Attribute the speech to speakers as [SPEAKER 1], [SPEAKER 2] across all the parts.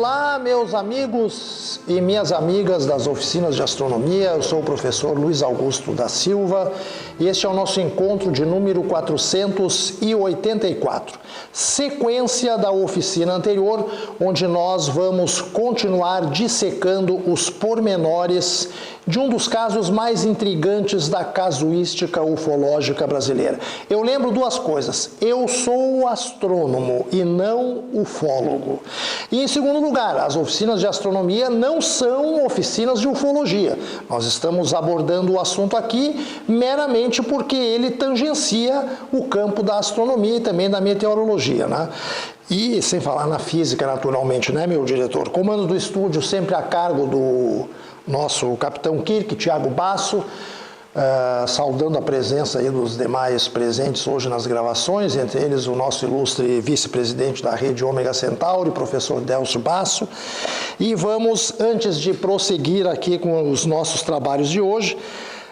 [SPEAKER 1] Olá, meus amigos e minhas amigas das oficinas de astronomia. Eu sou o professor Luiz Augusto da Silva e este é o nosso encontro de número 484, sequência da oficina anterior, onde nós vamos continuar dissecando os pormenores de um dos casos mais intrigantes da casuística ufológica brasileira. Eu lembro duas coisas: eu sou astrônomo e não ufólogo. E em segundo lugar, as oficinas de astronomia não são oficinas de ufologia. Nós estamos abordando o assunto aqui meramente porque ele tangencia o campo da astronomia e também da meteorologia, né? E sem falar na física, naturalmente, né, meu diretor? Comando do estúdio sempre a cargo do nosso capitão Kirk, Thiago Basso, saudando a presença aí dos demais presentes hoje nas gravações, entre eles o nosso ilustre vice-presidente da rede Ômega Centauri, professor Delcio Basso. E vamos, antes de prosseguir aqui com os nossos trabalhos de hoje,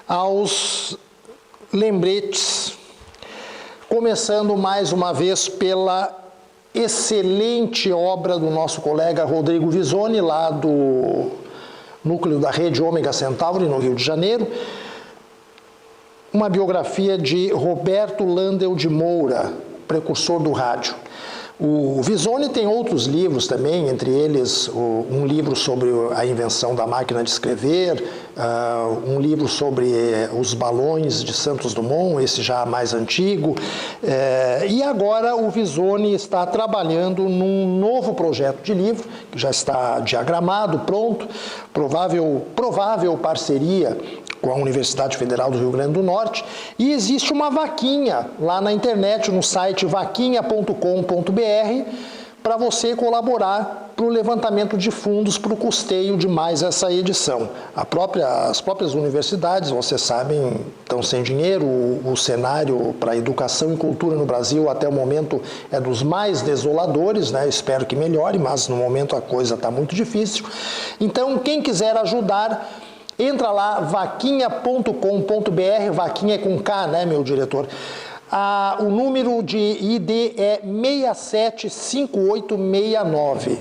[SPEAKER 1] aos lembretes, começando mais uma vez pela excelente obra do nosso colega Rodrigo Visoni, lá do núcleo da rede Ômega Centauri, no Rio de Janeiro, uma biografia de Roberto Landel de Moura, precursor do rádio. O Visoni tem outros livros também, entre eles um livro sobre a invenção da máquina de escrever, um livro sobre os balões de Santos Dumont, esse já mais antigo, e agora o Visoni está trabalhando num novo projeto de livro, que já está diagramado, pronto, provável parceria com a Universidade Federal do Rio Grande do Norte, e existe uma vaquinha lá na internet, no site vaquinha.com.br, para você colaborar para o levantamento de fundos para o custeio de mais essa edição. As próprias universidades, vocês sabem, estão sem dinheiro. O cenário para educação e cultura no Brasil até o momento é dos mais desoladores, né? Espero que melhore, mas no momento a coisa está muito difícil. Então, quem quiser ajudar, entra lá, vaquinha.com.br, vaquinha é com K, né, meu diretor? O número de ID é 675869.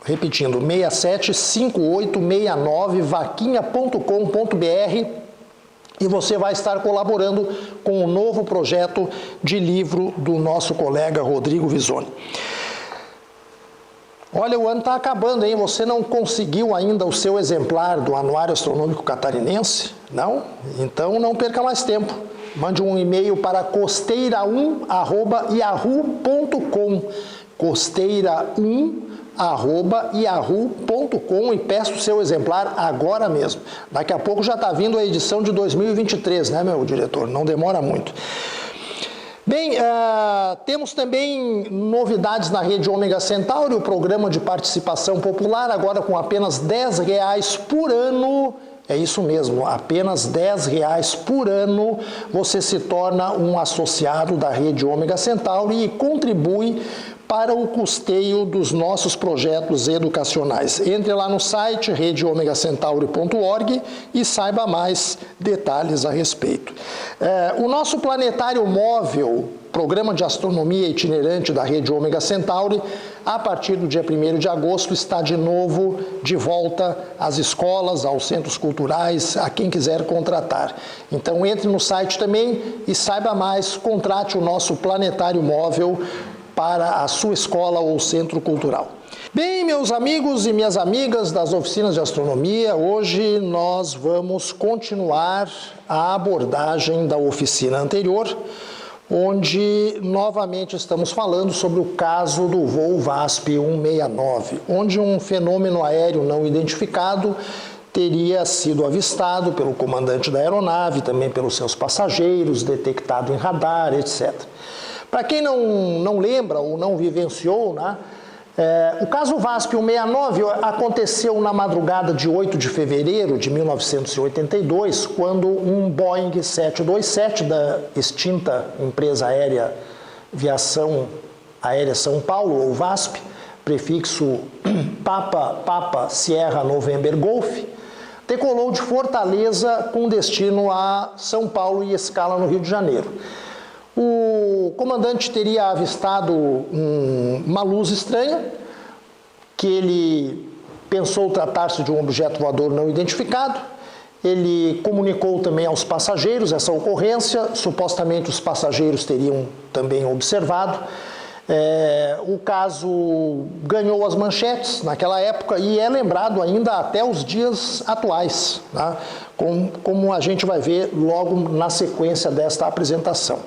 [SPEAKER 1] Repetindo, 675869, vaquinha.com.br, e você vai estar colaborando com o novo projeto de livro do nosso colega Rodrigo Visoni. Olha, o ano está acabando, hein? Você não conseguiu ainda o seu exemplar do Anuário Astronômico Catarinense? Não? Então não perca mais tempo. Mande um e-mail para costeira1@yahoo.com, costeira1@yahoo.com, e peça o seu exemplar agora mesmo. Daqui a pouco já está vindo a edição de 2023, né, meu diretor? Não demora muito. Bem, temos também novidades na rede Ômega Centauri, o programa de participação popular, agora com apenas R$10 por ano. É isso mesmo, apenas R$10 por ano você se torna um associado da rede Ômega Centauri e contribui para o custeio dos nossos projetos educacionais. Entre lá no site redeomegacentauri.org e saiba mais detalhes a respeito. O nosso planetário móvel, programa de astronomia itinerante da rede Ômega Centauri, a partir do dia 1º de agosto, está de novo de volta às escolas, aos centros culturais, a quem quiser contratar. Então entre no site também e saiba mais, contrate o nosso planetário móvel para a sua escola ou centro cultural. Bem, meus amigos e minhas amigas das oficinas de astronomia, hoje nós vamos continuar a abordagem da oficina anterior, onde novamente estamos falando sobre o caso do voo VASP 169, onde um fenômeno aéreo não identificado teria sido avistado pelo comandante da aeronave, também pelos seus passageiros, detectado em radar, etc. Para quem não lembra ou não vivenciou, né, o caso VASP 169 aconteceu na madrugada de 8 de fevereiro de 1982, quando um Boeing 727 da extinta empresa aérea Viação Aérea São Paulo, ou VASP, prefixo Papa Sierra November Golf, decolou de Fortaleza com destino a São Paulo e escala no Rio de Janeiro. O comandante teria avistado uma luz estranha que ele pensou tratar-se de um objeto voador não identificado. Ele comunicou também aos passageiros essa ocorrência, supostamente os passageiros teriam também observado. O caso ganhou as manchetes naquela época e é lembrado ainda até os dias atuais, tá? Como a gente vai ver logo na sequência desta apresentação.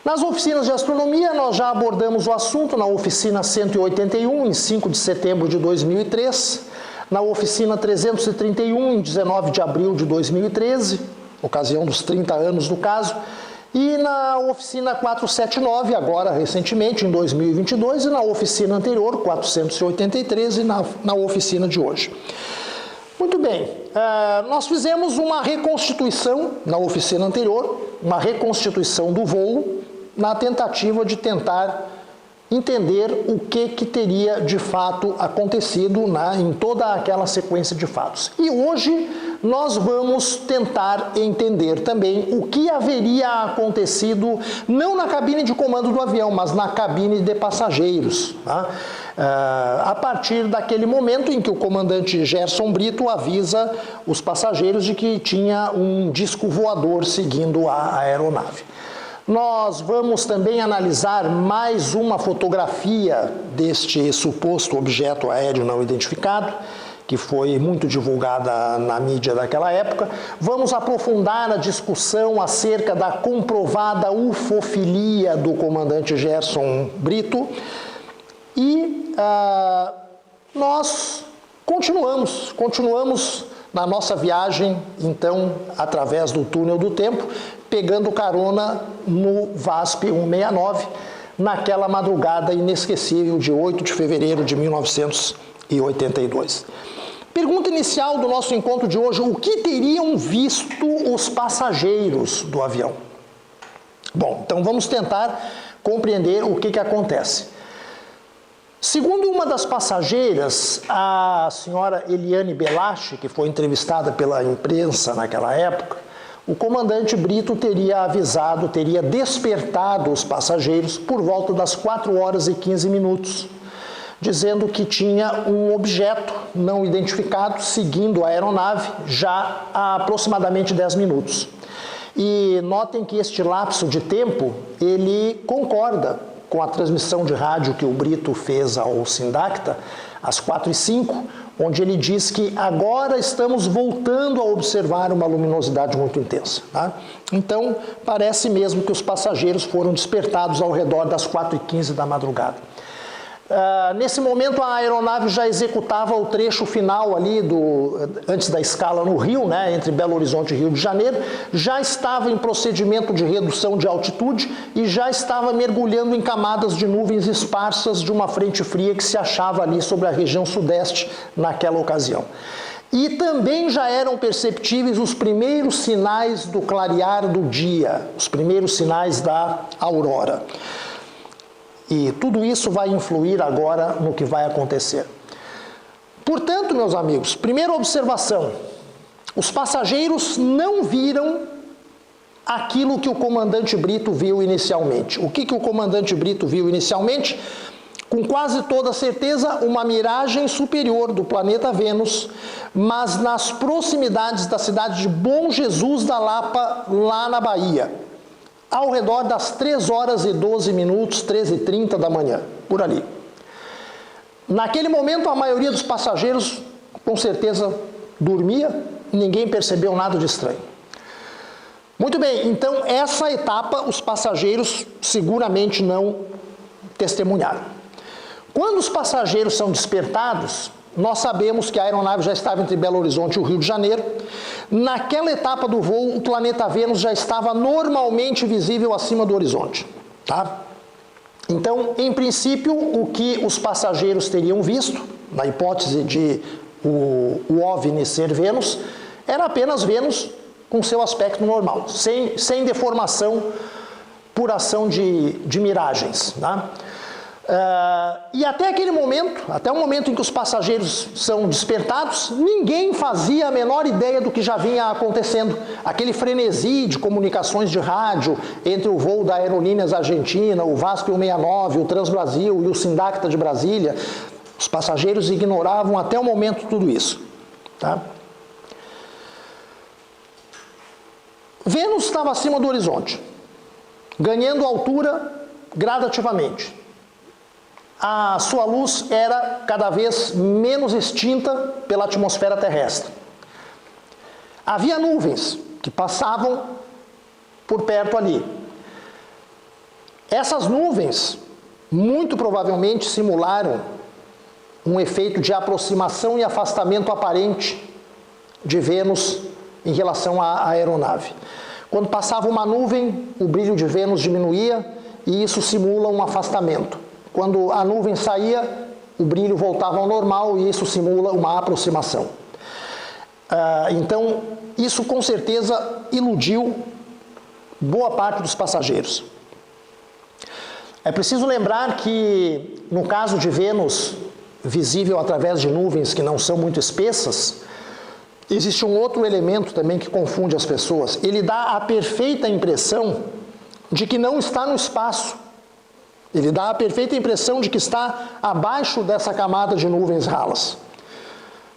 [SPEAKER 1] Nas oficinas de astronomia, nós já abordamos o assunto na oficina 181, em 5 de setembro de 2003, na oficina 331, em 19 de abril de 2013, ocasião dos 30 anos do caso, e na oficina 479, agora recentemente, em 2022, e na oficina anterior, 483, e na oficina de hoje. Muito bem, nós fizemos uma reconstituição na oficina anterior, uma reconstituição do voo, na tentativa de tentar entender o que teria de fato acontecido em toda aquela sequência de fatos. E hoje nós vamos tentar entender também o que haveria acontecido, não na cabine de comando do avião, mas na cabine de passageiros, tá? A partir daquele momento em que o comandante Gerson Brito avisa os passageiros de que tinha um disco voador seguindo a aeronave. Nós vamos também analisar mais uma fotografia deste suposto objeto aéreo não identificado, que foi muito divulgada na mídia daquela época. Vamos aprofundar a discussão acerca da comprovada ufofilia do comandante Gerson Brito e nós continuamos na nossa viagem, então, através do túnel do tempo, pegando carona no VASP 169, naquela madrugada inesquecível de 8 de fevereiro de 1982. Pergunta inicial do nosso encontro de hoje: o que teriam visto os passageiros do avião? Bom, então vamos tentar compreender o que acontece. Segundo uma das passageiras, a senhora Eliane Belache, que foi entrevistada pela imprensa naquela época, o comandante Brito teria despertado os passageiros por volta das 4 horas e 15 minutos, dizendo que tinha um objeto não identificado seguindo a aeronave já há aproximadamente 10 minutos. E notem que este lapso de tempo, ele concorda com a transmissão de rádio que o Brito fez ao Sindacta, às 4h05, onde ele diz que agora estamos voltando a observar uma luminosidade muito intensa. Tá? Então, parece mesmo que os passageiros foram despertados ao redor das 4h15 da madrugada. Nesse momento, a aeronave já executava o trecho final ali, antes da escala no Rio, né, entre Belo Horizonte e Rio de Janeiro, já estava em procedimento de redução de altitude e já estava mergulhando em camadas de nuvens esparsas de uma frente fria que se achava ali sobre a região sudeste naquela ocasião. E também já eram perceptíveis os primeiros sinais do clarear do dia, os primeiros sinais da aurora. E tudo isso vai influir agora no que vai acontecer. Portanto, meus amigos, primeira observação: os passageiros não viram aquilo que o comandante Brito viu inicialmente. O que o comandante Brito viu inicialmente? Com quase toda certeza, uma miragem superior do planeta Vênus, mas nas proximidades da cidade de Bom Jesus da Lapa, lá na Bahia, ao redor das 3 horas e 12 minutos, 13h30 da manhã, por ali. Naquele momento, a maioria dos passageiros, com certeza, dormia, ninguém percebeu nada de estranho. Muito bem, então essa etapa os passageiros seguramente não testemunharam. Quando os passageiros são despertados, nós sabemos que a aeronave já estava entre Belo Horizonte e o Rio de Janeiro. Naquela etapa do voo, o planeta Vênus já estava normalmente visível acima do horizonte. Tá? Então, em princípio, o que os passageiros teriam visto, na hipótese de o OVNI ser Vênus, era apenas Vênus com seu aspecto normal, sem deformação por ação de miragens. Tá? E até aquele momento, até o momento em que os passageiros são despertados, ninguém fazia a menor ideia do que já vinha acontecendo. Aquele frenesi de comunicações de rádio entre o voo da Aerolíneas Argentina, o VASP 169, o Transbrasil e o Sindacta de Brasília, Os passageiros ignoravam até o momento tudo isso. Tá? Vênus estava acima do horizonte, ganhando altura gradativamente. A sua luz era cada vez menos extinta pela atmosfera terrestre. Havia nuvens que passavam por perto ali. Essas nuvens, muito provavelmente, simularam um efeito de aproximação e afastamento aparente de Vênus em relação à aeronave. Quando passava uma nuvem, o brilho de Vênus diminuía e isso simula um afastamento. Quando a nuvem saía, o brilho voltava ao normal e isso simula uma aproximação. Então, isso com certeza iludiu boa parte dos passageiros. É preciso lembrar que, no caso de Vênus, visível através de nuvens que não são muito espessas, existe um outro elemento também que confunde as pessoas. Ele dá a perfeita impressão de que não está no espaço. Ele dá a perfeita impressão de que está abaixo dessa camada de nuvens ralas,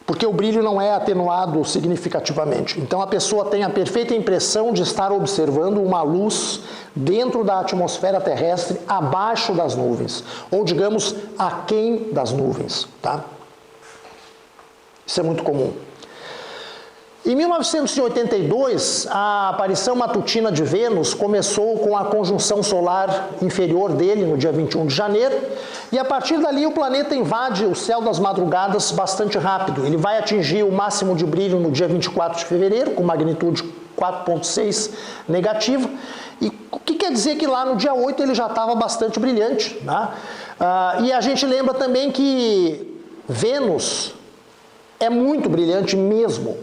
[SPEAKER 1] porque o brilho não é atenuado significativamente. Então a pessoa tem a perfeita impressão de estar observando uma luz dentro da atmosfera terrestre, abaixo das nuvens, ou digamos, aquém das nuvens. Tá? Isso é muito comum. Em 1982, a aparição matutina de Vênus começou com a conjunção solar inferior dele, no dia 21 de janeiro, e a partir dali o planeta invade o céu das madrugadas bastante rápido. Ele vai atingir o máximo de brilho no dia 24 de fevereiro, com magnitude 4,6 negativa, e o que quer dizer que lá no dia 8 ele já estava bastante brilhante. Né? E a gente lembra também que Vênus é muito brilhante mesmo,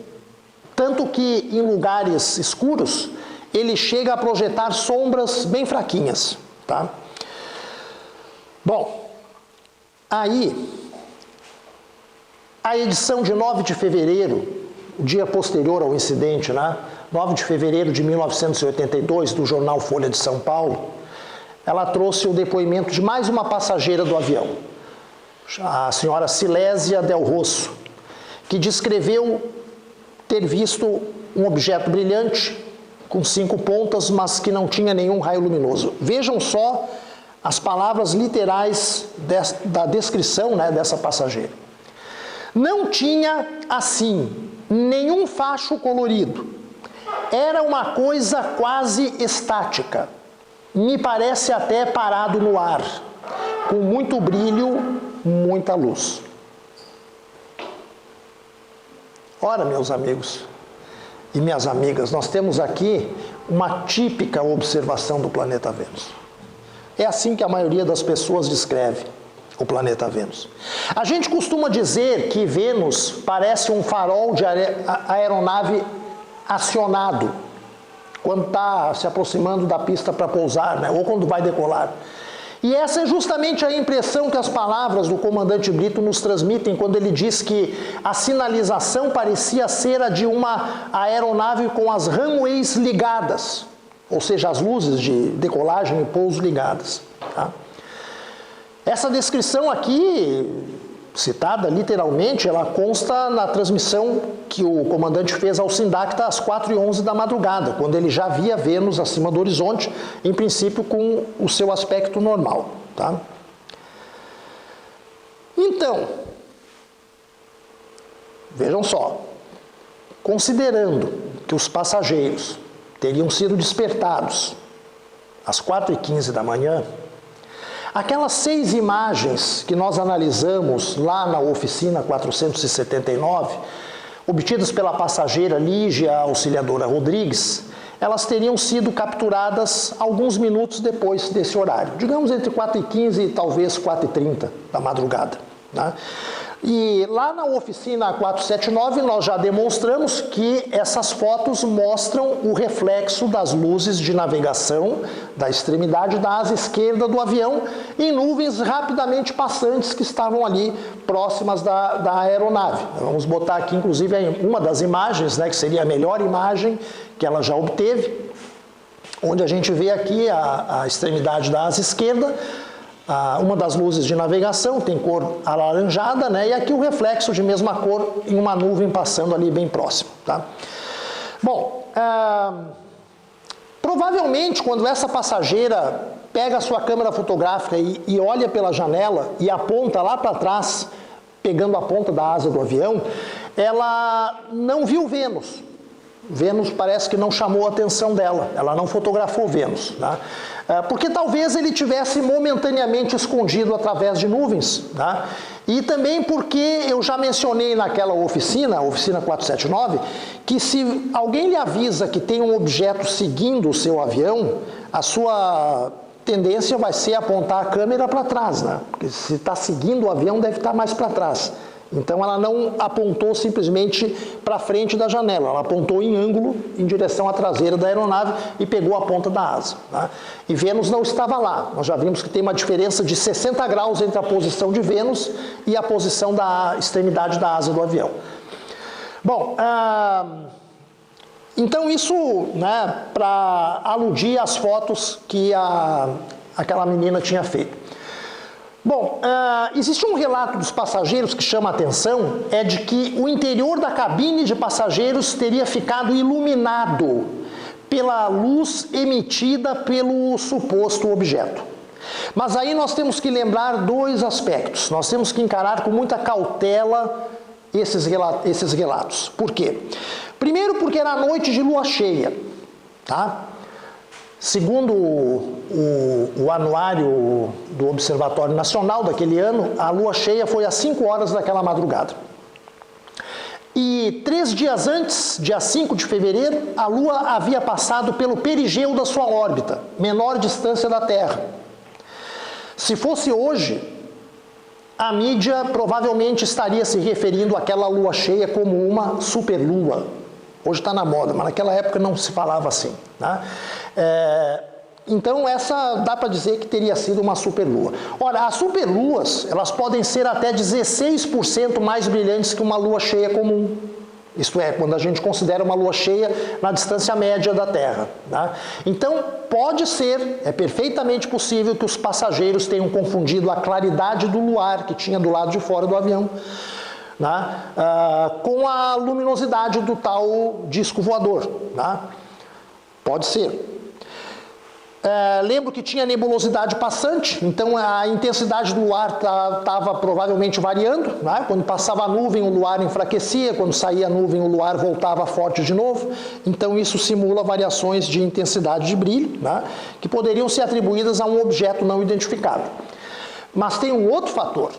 [SPEAKER 1] tanto que em lugares escuros ele chega a projetar sombras bem fraquinhas. Tá? Bom, aí a edição de 9 de fevereiro, o dia posterior ao incidente, né? 9 de fevereiro de 1982, do jornal Folha de São Paulo, ela trouxe o depoimento de mais uma passageira do avião, a senhora Silésia Del Rosso, que descreveu ter visto um objeto brilhante com 5 pontas, mas que não tinha nenhum raio luminoso. Vejam só as palavras literais da descrição, né, dessa passageira. Não tinha, assim, nenhum facho colorido. Era uma coisa quase estática. Me parece até parado no ar, com muito brilho, muita luz. Ora, meus amigos e minhas amigas, nós temos aqui uma típica observação do planeta Vênus. É assim que a maioria das pessoas descreve o planeta Vênus. A gente costuma dizer que Vênus parece um farol de aeronave acionado quando está se aproximando da pista para pousar, né? Ou quando vai decolar. E essa é justamente a impressão que as palavras do comandante Brito nos transmitem quando ele diz que a sinalização parecia ser a de uma aeronave com as runways ligadas, ou seja, as luzes de decolagem e pouso ligadas. Tá? Essa descrição aqui, citada literalmente, ela consta na transmissão que o comandante fez ao Sindacta às 4h11 da madrugada, quando ele já via Vênus acima do horizonte, em princípio com o seu aspecto normal. Tá? Então, vejam só, considerando que os passageiros teriam sido despertados às 4h15 da manhã, aquelas 6 imagens que nós analisamos lá na oficina 479, obtidas pela passageira Lígia Auxiliadora Rodrigues, elas teriam sido capturadas alguns minutos depois desse horário, digamos entre 4h15 e talvez 4h30 da madrugada. Né? E lá na oficina 479 nós já demonstramos que essas fotos mostram o reflexo das luzes de navegação da extremidade da asa esquerda do avião em nuvens rapidamente passantes que estavam ali próximas da aeronave. Vamos botar aqui inclusive uma das imagens, né, que seria a melhor imagem que ela já obteve, onde a gente vê aqui a extremidade da asa esquerda, uma das luzes de navegação tem cor alaranjada, né? E aqui o reflexo de mesma cor em uma nuvem passando ali bem próximo, tá? Bom, provavelmente quando essa passageira pega a sua câmera fotográfica e olha pela janela e aponta lá para trás, pegando a ponta da asa do avião, ela não viu Vênus. Vênus parece que não chamou a atenção dela, ela não fotografou Vênus, tá? Porque talvez ele tivesse momentaneamente escondido através de nuvens, tá? E também porque eu já mencionei naquela oficina, a oficina 479, que se alguém lhe avisa que tem um objeto seguindo o seu avião, a sua tendência vai ser apontar a câmera para trás, né? Porque se está seguindo o avião, deve estar mais para trás. Então ela não apontou simplesmente para frente da janela, ela apontou em ângulo em direção à traseira da aeronave e pegou a ponta da asa, tá? E Vênus não estava lá, nós já vimos que tem uma diferença de 60 graus entre a posição de Vênus e a posição da extremidade da asa do avião. Bom, então isso, né, para aludir às fotos que aquela menina tinha feito. Bom, existe um relato dos passageiros que chama a atenção, é de que o interior da cabine de passageiros teria ficado iluminado pela luz emitida pelo suposto objeto. Mas aí nós temos que lembrar dois aspectos, nós temos que encarar com muita cautela esses relatos. Por quê? Primeiro porque era noite de lua cheia, tá? Segundo o anuário do Observatório Nacional daquele ano, a lua cheia foi às 5 horas daquela madrugada. E 3 dias antes, dia 5 de fevereiro, a lua havia passado pelo perigeu da sua órbita, menor distância da Terra. Se fosse hoje, a mídia provavelmente estaria se referindo àquela lua cheia como uma superlua. Hoje está na moda, mas naquela época não se falava assim, tá? Então essa dá para dizer que teria sido uma superlua. Ora, as superluas, elas podem ser até 16% mais brilhantes que uma lua cheia comum. Isto é, quando a gente considera uma lua cheia na distância média da Terra, tá? Então pode ser, é perfeitamente possível que os passageiros tenham confundido a claridade do luar que tinha do lado de fora do avião, né, com a luminosidade do tal disco voador, né? Pode ser. Lembro que tinha nebulosidade passante, então a intensidade do luar estava provavelmente variando, né? Quando passava a nuvem o luar enfraquecia, quando saía a nuvem o luar voltava forte de novo, então isso simula variações de intensidade de brilho, né? Que poderiam ser atribuídas a um objeto não identificado. Mas tem um outro fator.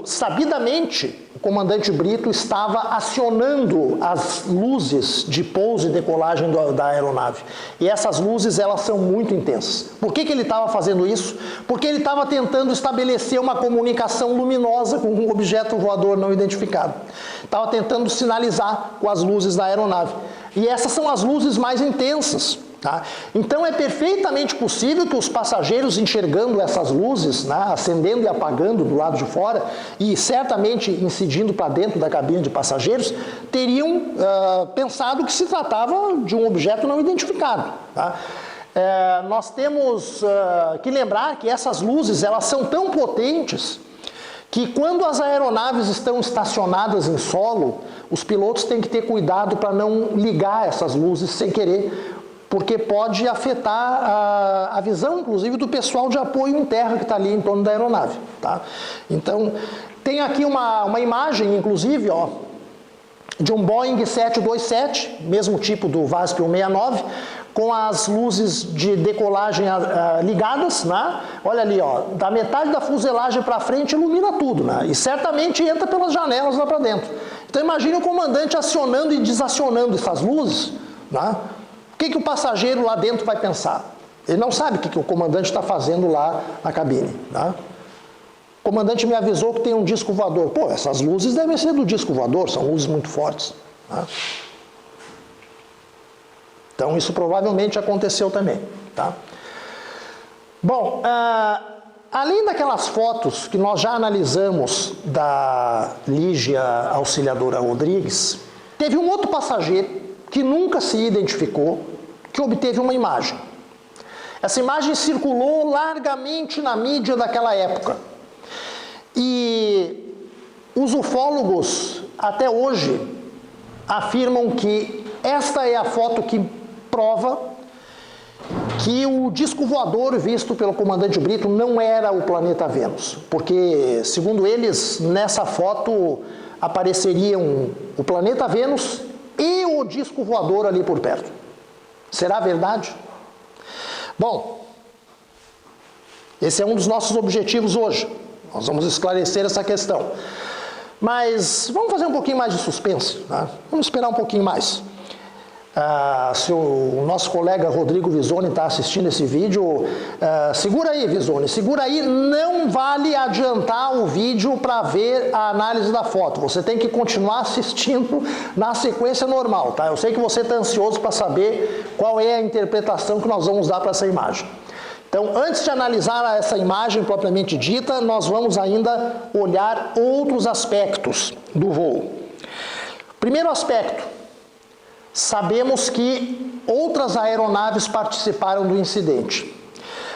[SPEAKER 1] Sabidamente, o comandante Brito estava acionando as luzes de pouso e decolagem da aeronave. E essas luzes, elas são muito intensas. Por que ele estava fazendo isso? Porque ele estava tentando estabelecer uma comunicação luminosa com um objeto voador não identificado. Estava tentando sinalizar com as luzes da aeronave. E essas são as luzes mais intensas. Tá? Então é perfeitamente possível que os passageiros, enxergando essas luzes, né, acendendo e apagando do lado de fora e certamente incidindo para dentro da cabine de passageiros, teriam pensado que se tratava de um objeto não identificado. Tá? Nós temos que lembrar que essas luzes, elas são tão potentes que quando as aeronaves estão estacionadas em solo, os pilotos têm que ter cuidado para não ligar essas luzes sem querer, porque pode afetar a visão, inclusive, do pessoal de apoio em terra que está ali em torno da aeronave. Tá? Então, tem aqui uma imagem, inclusive, ó, de um Boeing 727, mesmo tipo do VASP 169, com as luzes de decolagem ligadas, né? Olha ali, ó, da metade da fuselagem para frente ilumina tudo, né? E certamente entra pelas janelas lá para dentro. Então, imagine o comandante acionando e desacionando essas luzes, né? O que o passageiro lá dentro vai pensar? Ele não sabe o que o comandante está fazendo lá na cabine. Tá? O comandante me avisou que tem um disco voador. Pô, essas luzes devem ser do disco voador, são luzes muito fortes. Tá? Então isso provavelmente aconteceu também. Tá? Bom, além daquelas fotos que nós já analisamos da Lígia Auxiliadora Rodrigues, teve um outro passageiro que nunca se identificou, que obteve uma imagem. Essa imagem circulou largamente na mídia daquela época. E os ufólogos, até hoje, afirmam que esta é a foto que prova que o disco voador visto pelo comandante Brito não era o planeta Vênus. Porque, segundo eles, nessa foto apareceriam o planeta Vênus e o disco voador ali por perto. Será verdade? Bom, esse é um dos nossos objetivos hoje. Nós vamos esclarecer essa questão. Mas vamos fazer um pouquinho mais de suspense, tá? Vamos esperar um pouquinho mais. Se o nosso colega Rodrigo Visoni está assistindo esse vídeo, segura aí, Visoni, segura aí. Não vale adiantar o vídeo para ver a análise da foto. Você tem que continuar assistindo na sequência normal, tá? Eu sei que você está ansioso para saber qual é a interpretação que nós vamos dar para essa imagem. Então, antes de analisar essa imagem propriamente dita, nós vamos ainda olhar outros aspectos do voo. Primeiro aspecto, sabemos que outras aeronaves participaram do incidente.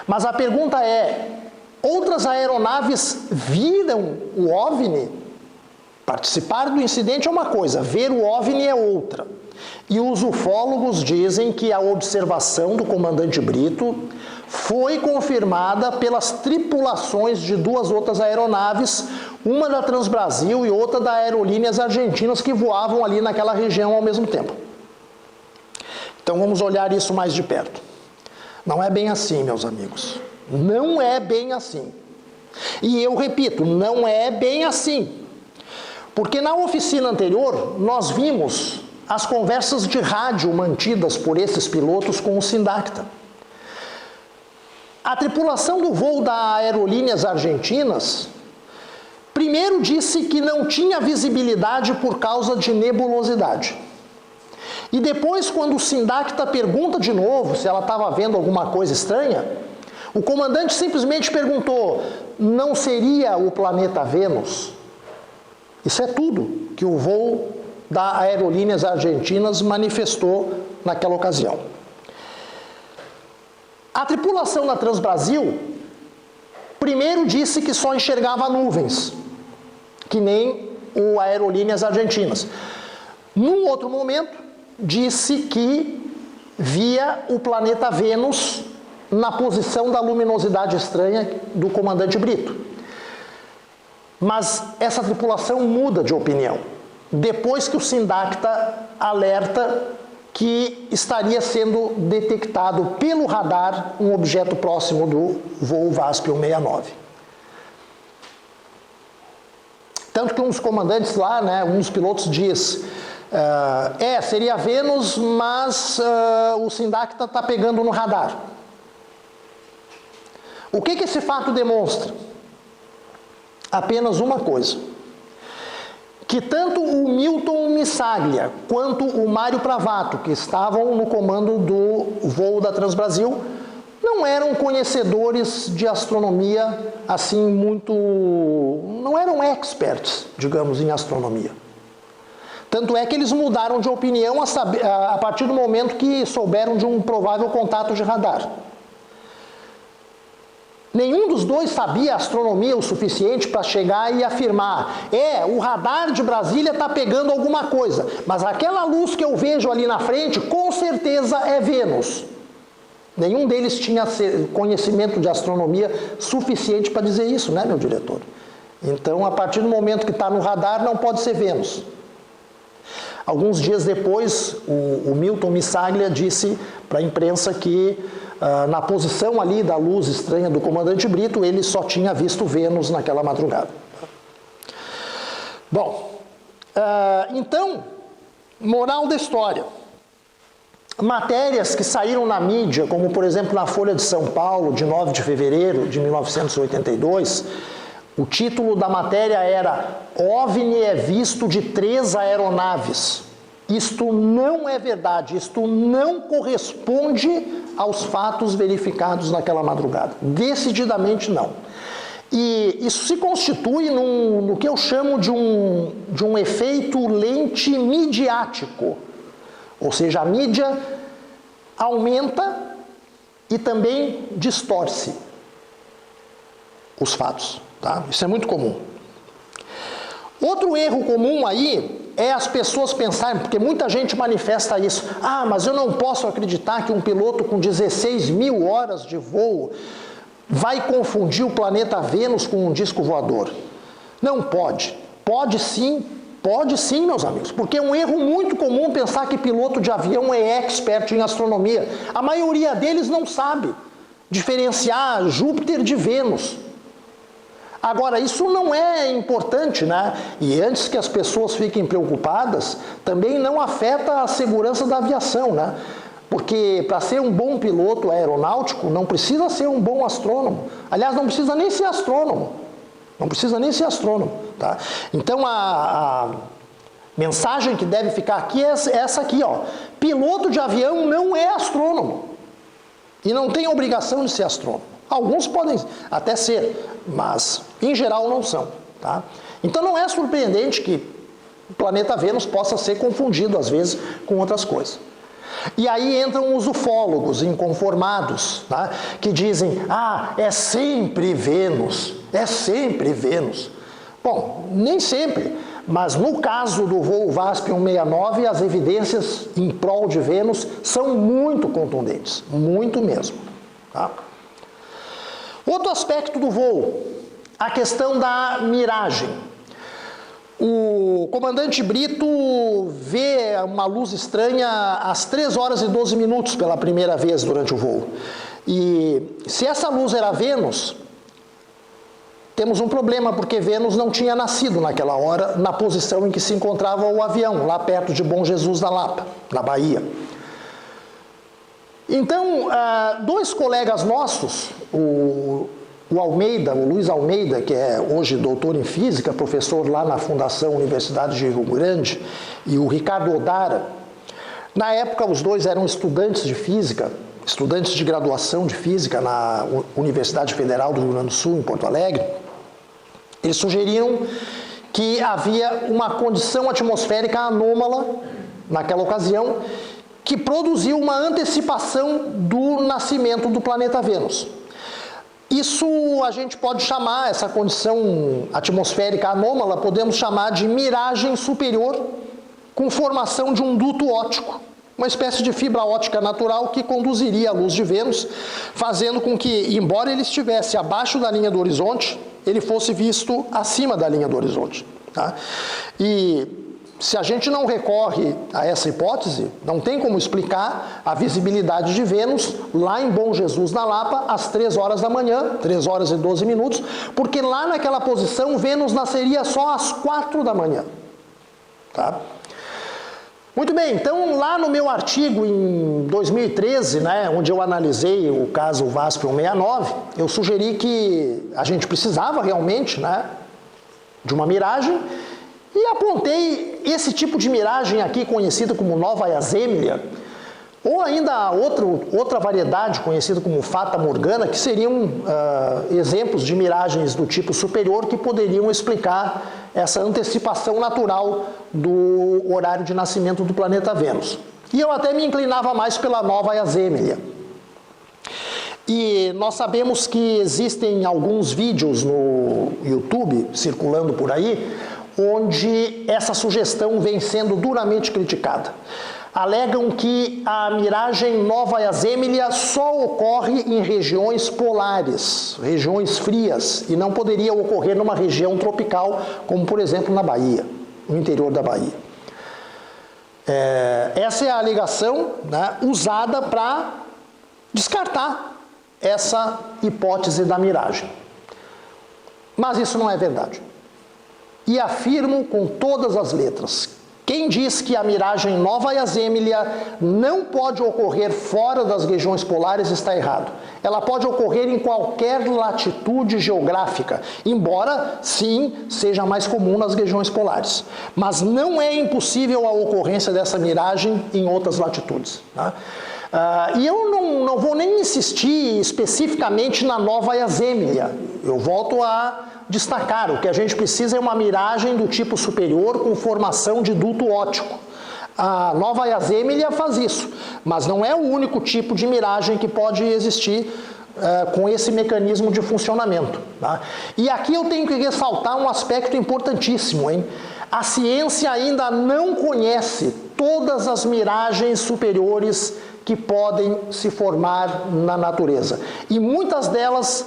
[SPEAKER 1] Mas a pergunta é, outras aeronaves viram o OVNI? Participar do incidente é uma coisa, ver o OVNI é outra. E os ufólogos dizem que a observação do comandante Brito foi confirmada pelas tripulações de duas outras aeronaves, uma da Transbrasil e outra da Aerolíneas Argentinas, que voavam ali naquela região ao mesmo tempo. Então vamos olhar isso mais de perto. Não é bem assim, meus amigos. Não é bem assim. E eu repito, não é bem assim. Porque na oficina anterior, nós vimos as conversas de rádio mantidas por esses pilotos com o Sindacta. A tripulação do voo da Aerolíneas Argentinas primeiro disse que não tinha visibilidade por causa de nebulosidade. E depois, quando o Sindacta pergunta de novo se ela estava vendo alguma coisa estranha, o comandante simplesmente perguntou, não seria o planeta Vênus? Isso é tudo que o voo da Aerolíneas Argentinas manifestou naquela ocasião. A tripulação da Transbrasil primeiro disse que só enxergava nuvens, que nem o Aerolíneas Argentinas. Num outro momento, disse que via o planeta Vênus na posição da luminosidade estranha do comandante Brito. Mas essa tripulação muda de opinião, depois que o Sindacta alerta que estaria sendo detectado pelo radar um objeto próximo do voo VASP 169. Tanto que um dos comandantes lá, um dos pilotos diz, seria Vênus, mas o Sindacta está pegando no radar. O que esse fato demonstra? Apenas uma coisa. Que tanto o Milton Missaglia quanto o Mário Pravato, que estavam no comando do voo da Transbrasil, não eram conhecedores de astronomia assim muito... não eram experts, digamos, em astronomia. Tanto é que eles mudaram de opinião a partir do momento que souberam de um provável contato de radar. Nenhum dos dois sabia astronomia o suficiente para chegar e afirmar, o radar de Brasília está pegando alguma coisa, mas aquela luz que eu vejo ali na frente, com certeza é Vênus. Nenhum deles tinha conhecimento de astronomia suficiente para dizer isso, né, meu diretor? Então, a partir do momento que está no radar, não pode ser Vênus. Alguns dias depois, o Milton Missaglia disse para a imprensa que na posição ali da luz estranha do comandante Brito, ele só tinha visto Vênus naquela madrugada. Bom, então, moral da história. Matérias que saíram na mídia, como por exemplo na Folha de São Paulo, de 9 de fevereiro de 1982, o título da matéria era OVNI é visto de 3 aeronaves. Isto não é verdade, isto não corresponde aos fatos verificados naquela madrugada. Decididamente não. E isso se constitui no que eu chamo de um efeito lente midiático. Ou seja, a mídia aumenta e também distorce os fatos, tá? Isso é muito comum. Outro erro comum aí é as pessoas pensarem, porque muita gente manifesta isso, mas eu não posso acreditar que um piloto com 16 mil horas de voo vai confundir o planeta Vênus com um disco voador. Não pode. Pode sim, meus amigos, porque é um erro muito comum pensar que piloto de avião é expert em astronomia. A maioria deles não sabe diferenciar Júpiter de Vênus. Agora, isso não é importante, né? E antes que as pessoas fiquem preocupadas, também não afeta a segurança da aviação, né? Porque para ser um bom piloto aeronáutico, não precisa ser um bom astrônomo. Aliás, não precisa nem ser astrônomo. Não precisa nem ser astrônomo, tá? Então, a mensagem que deve ficar aqui é essa aqui, ó. Piloto de avião não é astrônomo. E não tem obrigação de ser astrônomo. Alguns podem até ser, mas em geral não são, tá? Então não é surpreendente que o planeta Vênus possa ser confundido às vezes com outras coisas. E aí entram os ufólogos inconformados, tá? Que dizem, é sempre Vênus, é sempre Vênus. Bom, nem sempre, mas no caso do voo VASP 169, as evidências em prol de Vênus são muito contundentes, muito mesmo, tá? Outro aspecto do voo, a questão da miragem. O comandante Brito vê uma luz estranha às 3 horas e 12 minutos pela primeira vez durante o voo. E se essa luz era Vênus, temos um problema, porque Vênus não tinha nascido naquela hora na posição em que se encontrava o avião, lá perto de Bom Jesus da Lapa, na Bahia. Então, 2 colegas nossos, o Luiz Almeida, que é hoje doutor em física, professor lá na Fundação Universidade de Rio Grande, e o Ricardo Odara, na época os 2 eram estudantes de física, estudantes de graduação de física na Universidade Federal do Rio Grande do Sul, em Porto Alegre. Eles sugeriram que havia uma condição atmosférica anômala naquela ocasião, que produziu uma antecipação do nascimento do planeta Vênus. Isso a gente pode chamar, essa condição atmosférica anômala, podemos chamar de miragem superior com formação de um duto óptico, uma espécie de fibra óptica natural que conduziria a luz de Vênus, fazendo com que, embora ele estivesse abaixo da linha do horizonte, ele fosse visto acima da linha do horizonte, tá? E se a gente não recorre a essa hipótese, não tem como explicar a visibilidade de Vênus lá em Bom Jesus da Lapa às 3 horas da manhã, 3 horas e 12 minutos, porque lá naquela posição Vênus nasceria só às 4 da manhã. Tá? Muito bem, então lá no meu artigo em 2013, né, onde eu analisei o caso VASP 169, eu sugeri que a gente precisava realmente, né, de uma miragem. E apontei esse tipo de miragem aqui, conhecida como Nova Yazemilia, ou ainda outra variedade conhecida como Fata Morgana, que seriam exemplos de miragens do tipo superior que poderiam explicar essa antecipação natural do horário de nascimento do planeta Vênus. E eu até me inclinava mais pela Nova Yazemilia. E nós sabemos que existem alguns vídeos no YouTube circulando por aí, onde essa sugestão vem sendo duramente criticada. Alegam que a miragem Nova Yazemilia só ocorre em regiões polares, regiões frias, e não poderia ocorrer numa região tropical, como por exemplo na Bahia, no interior da Bahia. Essa é a alegação, né, usada para descartar essa hipótese da miragem. Mas isso não é verdade. E afirmo com todas as letras, quem diz que a miragem Nova Yazemilia não pode ocorrer fora das regiões polares está errado. Ela pode ocorrer em qualquer latitude geográfica, embora, sim, seja mais comum nas regiões polares. Mas não é impossível a ocorrência dessa miragem em outras latitudes, tá? E eu não vou nem insistir especificamente na Nova Yazemilia. Eu volto a destacar, o que a gente precisa é uma miragem do tipo superior com formação de duto óptico. A Nova Yazemilia faz isso, mas não é o único tipo de miragem que pode existir com esse mecanismo de funcionamento. Tá? E aqui eu tenho que ressaltar um aspecto importantíssimo, hein? A ciência ainda não conhece todas as miragens superiores que podem se formar na natureza. E muitas delas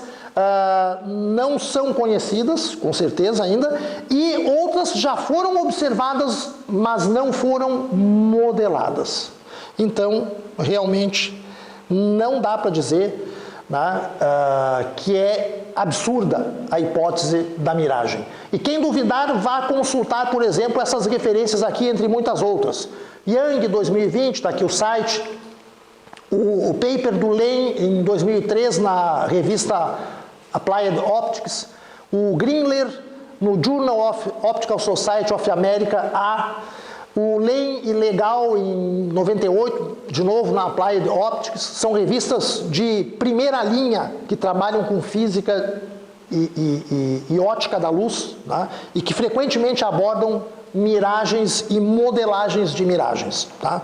[SPEAKER 1] não são conhecidas, com certeza ainda, e outras já foram observadas, mas não foram modeladas. Então, realmente, não dá para dizer, né, que é absurda a hipótese da miragem. E quem duvidar, vá consultar, por exemplo, essas referências aqui, entre muitas outras. Young, 2020, está aqui o site. O paper do Lane, em 2003, na revista Applied Optics. O Greenler, no Journal of Optical Society of America, o Lane e Legal, em 98, de novo na Applied Optics. São revistas de primeira linha que trabalham com física e ótica da luz, né? E que frequentemente abordam miragens e modelagens de miragens. Tá?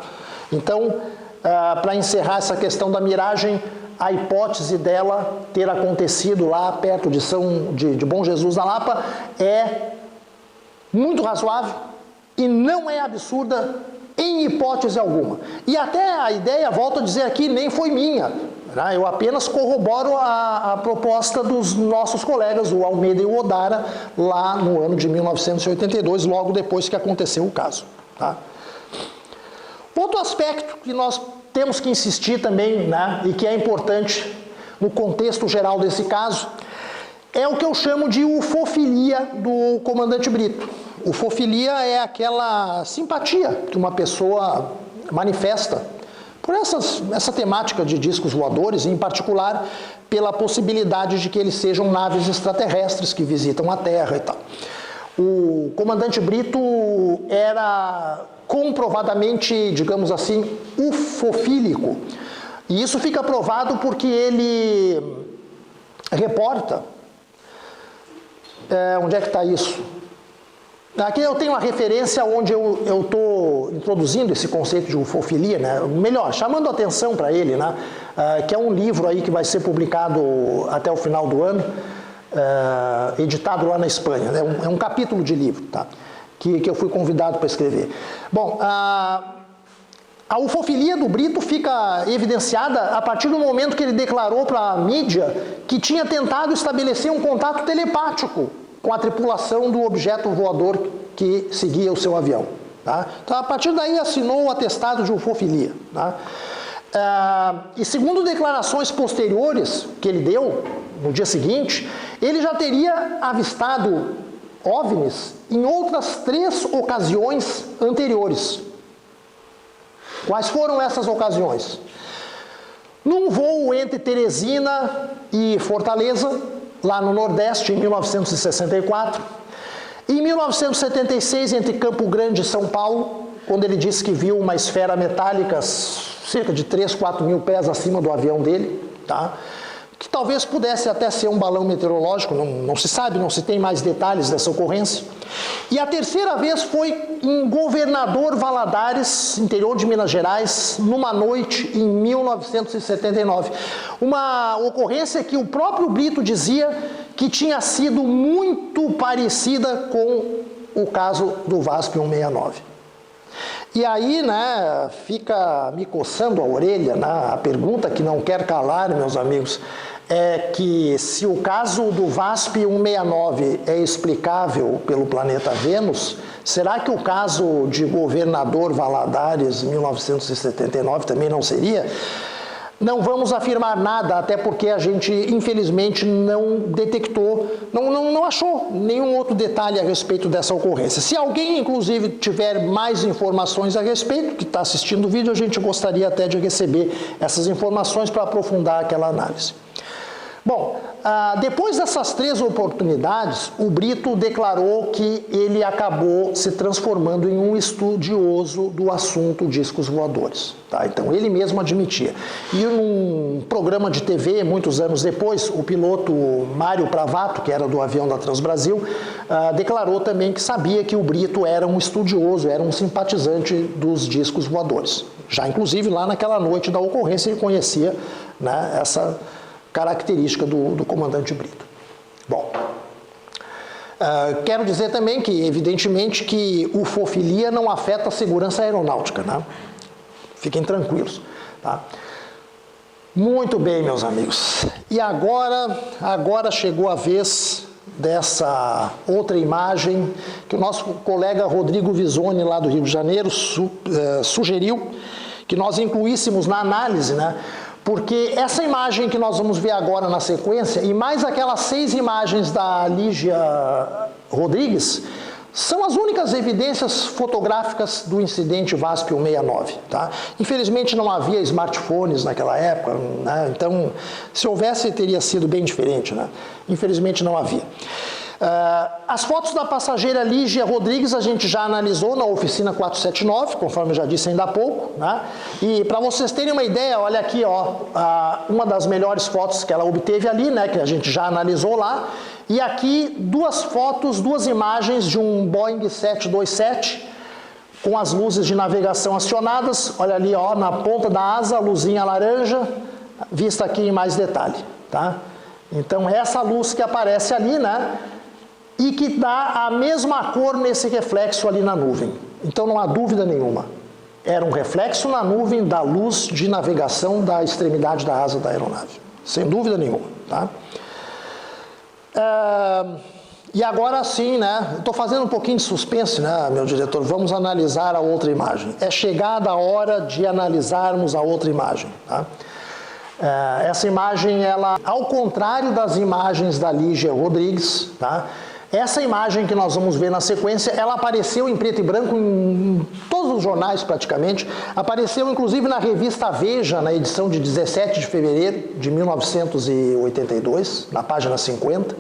[SPEAKER 1] Então, para encerrar essa questão da miragem, a hipótese dela ter acontecido lá perto de Bom Jesus da Lapa é muito razoável e não é absurda em hipótese alguma. E até a ideia, volto a dizer aqui, nem foi minha. Né? Eu apenas corroboro a proposta dos nossos colegas, o Almeida e o Odara, lá no ano de 1982, logo depois que aconteceu o caso. Tá? Outro aspecto que nós temos que insistir também, né, e que é importante no contexto geral desse caso, é o que eu chamo de ufofilia do comandante Brito. Ufofilia é aquela simpatia que uma pessoa manifesta por essa temática de discos voadores, em particular pela possibilidade de que eles sejam naves extraterrestres que visitam a Terra e tal. O comandante Brito era comprovadamente, digamos assim, ufofílico. E isso fica provado porque ele reporta... onde é que está isso? Aqui eu tenho uma referência onde eu estou introduzindo esse conceito de ufofilia, né? Melhor, chamando atenção para ele, né? Que é um livro aí que vai ser publicado até o final do ano, editado lá na Espanha. Né? É um capítulo de livro, tá? Que eu fui convidado para escrever. Bom, a ufofilia do Brito fica evidenciada a partir do momento que ele declarou para a mídia que tinha tentado estabelecer um contato telepático com a tripulação do objeto voador que seguia o seu avião. Tá? Então, a partir daí, assinou o atestado de ufofilia. Tá? E segundo declarações posteriores que ele deu, no dia seguinte, ele já teria avistado OVNIs em outras 3 ocasiões anteriores. Quais foram essas ocasiões? Num voo entre Teresina e Fortaleza, lá no Nordeste, em 1964. Em 1976, entre Campo Grande e São Paulo, quando ele disse que viu uma esfera metálica cerca de 3, 4 mil pés acima do avião dele, tá? Que talvez pudesse até ser um balão meteorológico, não se sabe, não se tem mais detalhes dessa ocorrência. E a terceira vez foi em Governador Valadares, interior de Minas Gerais, numa noite em 1979. Uma ocorrência que o próprio Brito dizia que tinha sido muito parecida com o caso do VASP 169. E aí, né, fica me coçando a orelha, né, a pergunta que não quer calar, meus amigos, é que se o caso do VASP 169 é explicável pelo planeta Vênus, será que o caso de Governador Valadares, em 1979, também não seria? Não vamos afirmar nada, até porque a gente, infelizmente, não detectou, não achou nenhum outro detalhe a respeito dessa ocorrência. Se alguém, inclusive, tiver mais informações a respeito, que está assistindo o vídeo, a gente gostaria até de receber essas informações para aprofundar aquela análise. Bom, depois dessas 3 oportunidades, o Brito declarou que ele acabou se transformando em um estudioso do assunto discos voadores. Tá? Então, ele mesmo admitia. E num programa de TV, muitos anos depois, o piloto Mário Pravato, que era do avião da Transbrasil, declarou também que sabia que o Brito era um estudioso, era um simpatizante dos discos voadores. Já, inclusive, lá naquela noite da ocorrência, ele conhecia, né, essa característica do comandante Brito. Bom, quero dizer também que, evidentemente, que ufofilia não afeta a segurança aeronáutica, né? Fiquem tranquilos, tá? Muito bem, meus amigos. E agora chegou a vez dessa outra imagem que o nosso colega Rodrigo Visoni, lá do Rio de Janeiro, sugeriu que nós incluíssemos na análise, né? Porque essa imagem que nós vamos ver agora na sequência, e mais aquelas 6 imagens da Lígia Rodrigues, são as únicas evidências fotográficas do incidente VASP 169. Tá? Infelizmente não havia smartphones naquela época, né? Então se houvesse teria sido bem diferente. Né? Infelizmente não havia. As fotos da passageira Lígia Rodrigues a gente já analisou na oficina 479, conforme eu já disse ainda há pouco, né? E para vocês terem uma ideia, olha aqui, ó, uma das melhores fotos que ela obteve ali, né, que a gente já analisou lá, e aqui 2 fotos, 2 imagens de um Boeing 727 com as luzes de navegação acionadas, olha ali, ó, na ponta da asa, luzinha laranja, vista aqui em mais detalhe, tá? Então essa luz que aparece ali, né, e que dá a mesma cor nesse reflexo ali na nuvem. Então não há dúvida nenhuma. Era um reflexo na nuvem da luz de navegação da extremidade da asa da aeronave. Sem dúvida nenhuma. Tá? E agora sim, né? Estou fazendo um pouquinho de suspense, né, meu diretor? Vamos analisar a outra imagem. É chegada a hora de analisarmos a outra imagem. Tá? Essa imagem, ela, ao contrário das imagens da Lígia Rodrigues, tá? Essa imagem que nós vamos ver na sequência, ela apareceu em preto e branco em todos os jornais praticamente, apareceu inclusive na revista Veja, na edição de 17 de fevereiro de 1982, na página 50.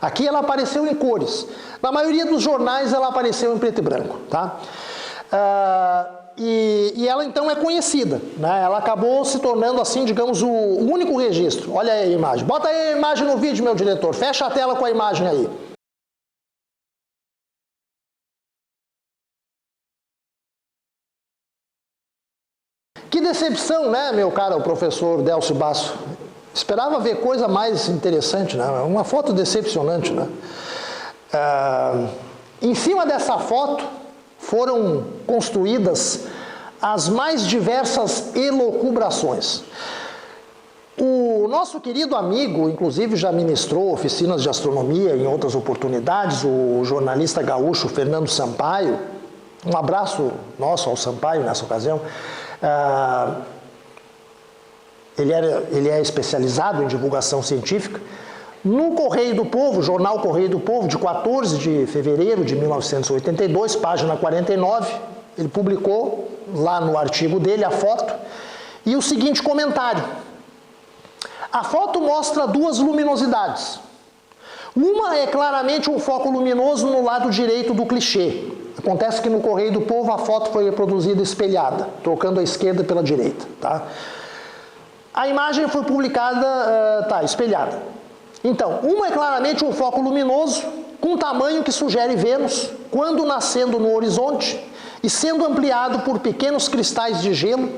[SPEAKER 1] Aqui ela apareceu em cores. Na maioria dos jornais ela apareceu em preto e branco. Tá? E ela então é conhecida, né? Ela acabou se tornando assim, digamos, o único registro. Olha aí a imagem. Bota aí a imagem no vídeo, meu diretor. Fecha a tela com a imagem aí. Que decepção, né, meu caro professor Delcio Basso? Esperava ver coisa mais interessante, né? Uma foto decepcionante, né? Em cima dessa foto foram construídas as mais diversas elucubrações. O nosso querido amigo, inclusive já ministrou oficinas de astronomia em outras oportunidades, o jornalista gaúcho Fernando Sampaio, um abraço nosso ao Sampaio nessa ocasião. Ele é especializado em divulgação científica. No Correio do Povo, jornal Correio do Povo, de 14 de fevereiro de 1982, página 49, ele publicou lá no artigo dele a foto e o seguinte comentário: a foto mostra 2 luminosidades. Uma é claramente um foco luminoso no lado direito do clichê. Acontece que no Correio do Povo a foto foi reproduzida espelhada, trocando a esquerda pela direita. Tá? A imagem foi publicada, espelhada. Então, uma é claramente um foco luminoso, com tamanho que sugere Vênus, quando nascendo no horizonte e sendo ampliado por pequenos cristais de gelo,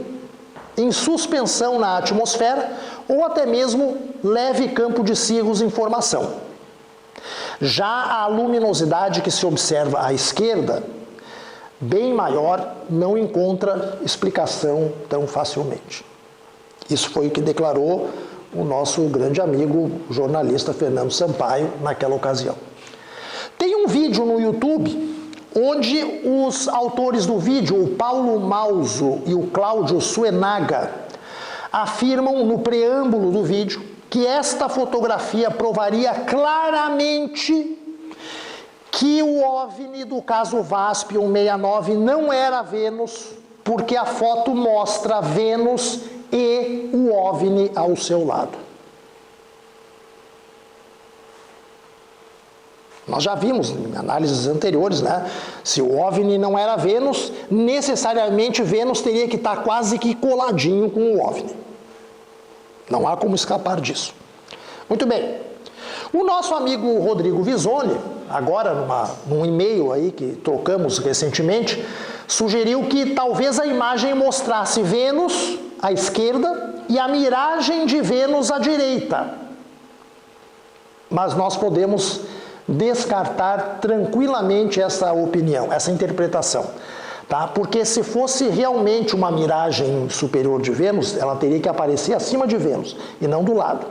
[SPEAKER 1] em suspensão na atmosfera, ou até mesmo leve campo de cirros em formação. Já a luminosidade que se observa à esquerda, bem maior, não encontra explicação tão facilmente. Isso foi o que declarou o nosso grande amigo, o jornalista Fernando Sampaio, naquela ocasião. Tem um vídeo no YouTube onde os autores do vídeo, o Paulo Mauso e o Cláudio Suenaga, afirmam no preâmbulo do vídeo que esta fotografia provaria claramente que o OVNI do caso VASP 169 não era Vênus, porque a foto mostra Vênus e o OVNI ao seu lado. Nós já vimos em análises anteriores, né? Se o OVNI não era Vênus, necessariamente Vênus teria que estar quase que coladinho com o OVNI. Não há como escapar disso. Muito bem. O nosso amigo Rodrigo Visoni, agora num e-mail aí que trocamos recentemente, sugeriu que talvez a imagem mostrasse Vênus à esquerda e a miragem de Vênus à direita. Mas nós podemos descartar tranquilamente essa opinião, essa interpretação. Tá? Porque se fosse realmente uma miragem superior de Vênus, ela teria que aparecer acima de Vênus e não do lado.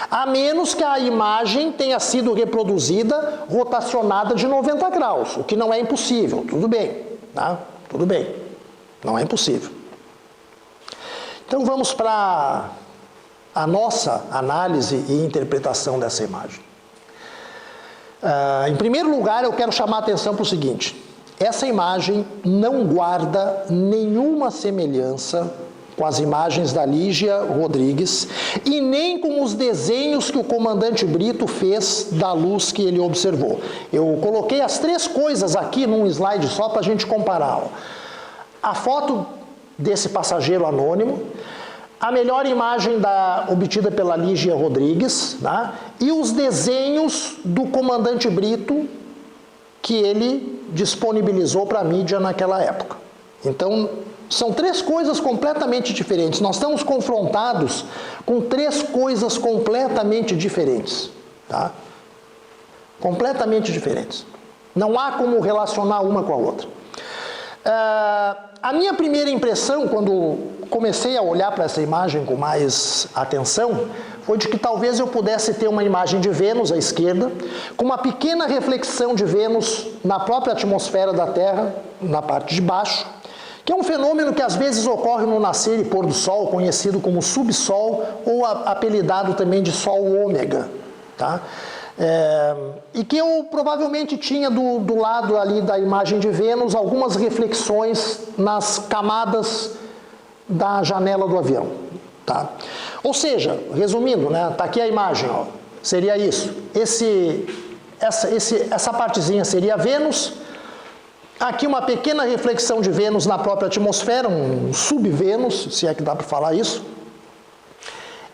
[SPEAKER 1] A menos que a imagem tenha sido reproduzida rotacionada de 90 graus, o que não é impossível, tudo bem. Tá? Tudo bem, não é impossível. Então vamos para a nossa análise e interpretação dessa imagem. Em primeiro lugar, eu quero chamar a atenção para o seguinte: essa imagem não guarda nenhuma semelhança com as imagens da Lígia Rodrigues e nem com os desenhos que o comandante Brito fez da luz que ele observou. Eu coloquei as três coisas aqui num slide só para a gente comparar. A foto desse passageiro anônimo, a melhor imagem obtida pela Lígia Rodrigues, né? E os desenhos do comandante Brito que ele disponibilizou para a mídia naquela época. Então, são três coisas completamente diferentes. Nós estamos confrontados com três coisas completamente diferentes. Tá? Completamente diferentes. Não há como relacionar uma com a outra. A minha primeira impressão, quando comecei a olhar para essa imagem com mais atenção, foi de que talvez eu pudesse ter uma imagem de Vênus à esquerda, com uma pequena reflexão de Vênus na própria atmosfera da Terra, na parte de baixo, que é um fenômeno que às vezes ocorre no nascer e pôr do Sol, conhecido como subsol, ou apelidado também de Sol ômega. Tá? E que eu provavelmente tinha do lado ali da imagem de Vênus algumas reflexões nas camadas da janela do avião. Tá? Ou seja, resumindo, né, tá aqui a imagem, ó, seria isso. Essa partezinha seria Vênus. Aqui uma pequena reflexão de Vênus na própria atmosfera, um sub-Vênus, se é que dá para falar isso.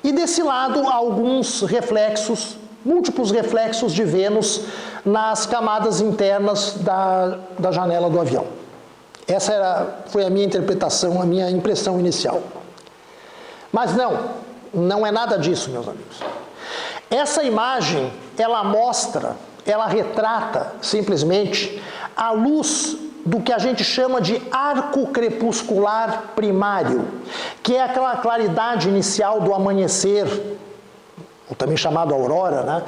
[SPEAKER 1] E desse lado, alguns reflexos, múltiplos reflexos de Vênus nas camadas internas da janela do avião. Essa foi a minha interpretação, a minha impressão inicial. Mas não é nada disso, meus amigos. Essa imagem, ela retrata simplesmente a luz do que a gente chama de arco crepuscular primário, que é aquela claridade inicial do amanhecer, ou também chamado aurora, né?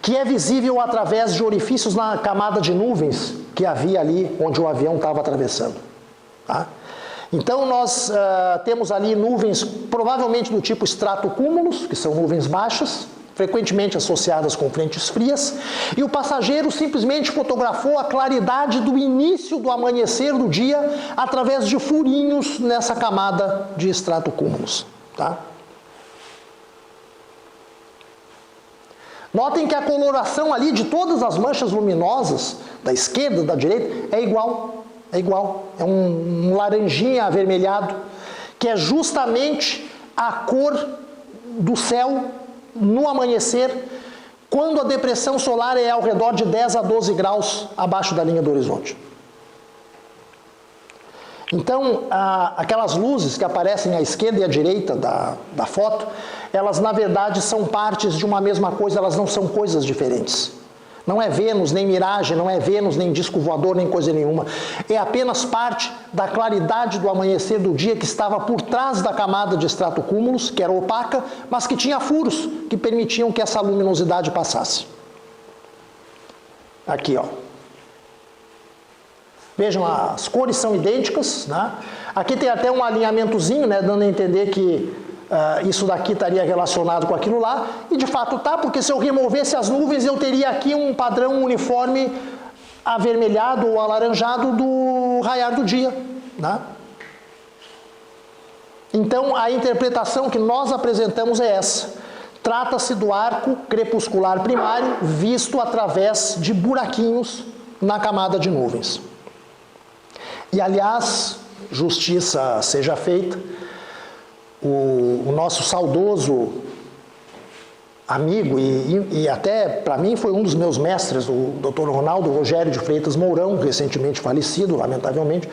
[SPEAKER 1] Que é visível através de orifícios na camada de nuvens que havia ali onde o avião estava atravessando. Tá? Então nós temos ali nuvens provavelmente do tipo stratocúmulos, que são nuvens baixas, frequentemente associadas com frentes frias, e o passageiro simplesmente fotografou a claridade do início do amanhecer do dia através de furinhos nessa camada de stratocúmulos. Tá? Notem que a coloração ali de todas as manchas luminosas, da esquerda, da direita, é igual. É um laranjinha avermelhado, que é justamente a cor do céu no amanhecer, quando a depressão solar é ao redor de 10 a 12 graus abaixo da linha do horizonte. Então, aquelas luzes que aparecem à esquerda e à direita da foto, elas na verdade são partes de uma mesma coisa, elas não são coisas diferentes. Não é Vênus, nem miragem, não é Vênus, nem disco voador, nem coisa nenhuma. É apenas parte da claridade do amanhecer do dia que estava por trás da camada de stratocúmulos, que era opaca, mas que tinha furos que permitiam que essa luminosidade passasse. Aqui, ó. Vejam, as cores são idênticas, né? Aqui tem até um alinhamentozinho, né, dando a entender que isso daqui estaria relacionado com aquilo lá, e de fato tá, porque se eu removesse as nuvens eu teria aqui um padrão uniforme avermelhado ou alaranjado do raiar do dia. Né? Então a interpretação que nós apresentamos é essa. Trata-se do arco crepuscular primário visto através de buraquinhos na camada de nuvens. E, aliás, justiça seja feita, o nosso saudoso amigo e até para mim foi um dos meus mestres, o Dr. Ronaldo Rogério de Freitas Mourão, recentemente falecido, lamentavelmente,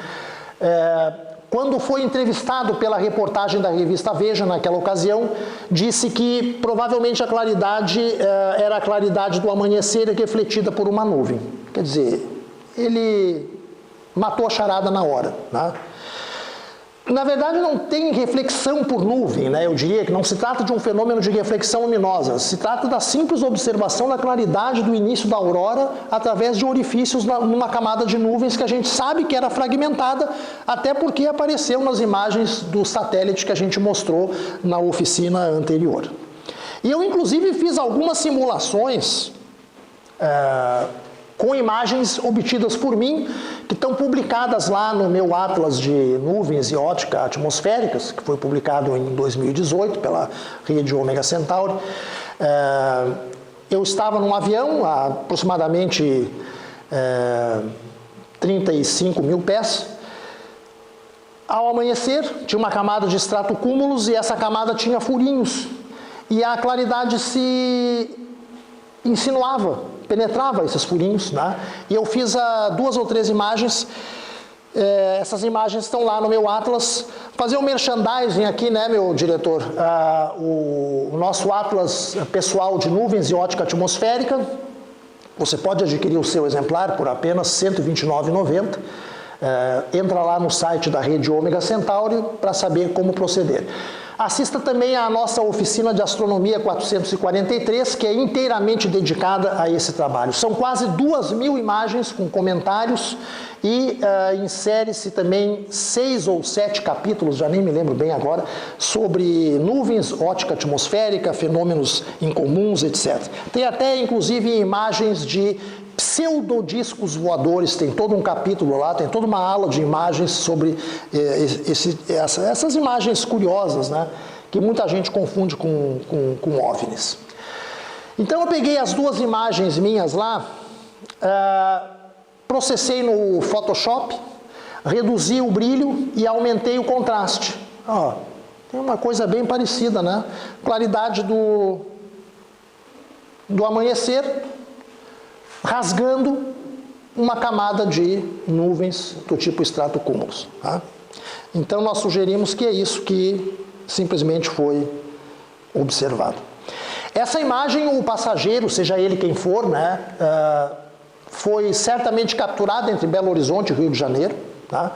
[SPEAKER 1] quando foi entrevistado pela reportagem da revista Veja naquela ocasião, disse que provavelmente a claridade era a claridade do amanhecer refletida por uma nuvem. Quer dizer, ele matou a charada na hora, né? Na verdade, não tem reflexão por nuvem, né? Eu diria que não se trata de um fenômeno de reflexão luminosa, se trata da simples observação da claridade do início da aurora através de orifícios numa camada de nuvens que a gente sabe que era fragmentada, até porque apareceu nas imagens do satélite que a gente mostrou na oficina anterior. E eu, inclusive, fiz algumas simulações com imagens obtidas por mim, que estão publicadas lá no meu Atlas de Nuvens e Ótica Atmosféricas, que foi publicado em 2018 pela rede Ômega Centauri. Eu estava num avião a aproximadamente 35 mil pés. Ao amanhecer, tinha uma camada de estratocúmulos e essa camada tinha furinhos. E a claridade se insinuava, penetrava esses furinhos, né? E eu fiz 2 ou 3 imagens, essas imagens estão lá no meu Atlas. Fazer um merchandising aqui, né, meu diretor? O nosso Atlas pessoal de nuvens e ótica atmosférica, você pode adquirir o seu exemplar por apenas R$ 129,90. Entra lá no site da rede Ômega Centauri para saber como proceder. Assista também à nossa oficina de astronomia 443, que é inteiramente dedicada a esse trabalho. São quase 2.000 imagens com comentários e insere-se também 6 ou 7 capítulos, já nem me lembro bem agora, sobre nuvens, ótica atmosférica, fenômenos incomuns, etc. Tem até, inclusive, imagens de pseudodiscos voadores, tem todo um capítulo lá, tem toda uma aula de imagens sobre essas imagens curiosas, né, que muita gente confunde com OVNIs. Então eu peguei as 2 imagens minhas lá, processei no Photoshop, reduzi o brilho e aumentei o contraste. Ó, tem uma coisa bem parecida, né? Claridade do amanhecer, rasgando uma camada de nuvens do tipo estratocúmulos. Tá? Então nós sugerimos que é isso que simplesmente foi observado. Essa imagem, o passageiro, seja ele quem for, né, foi certamente capturado entre Belo Horizonte e Rio de Janeiro. Tá?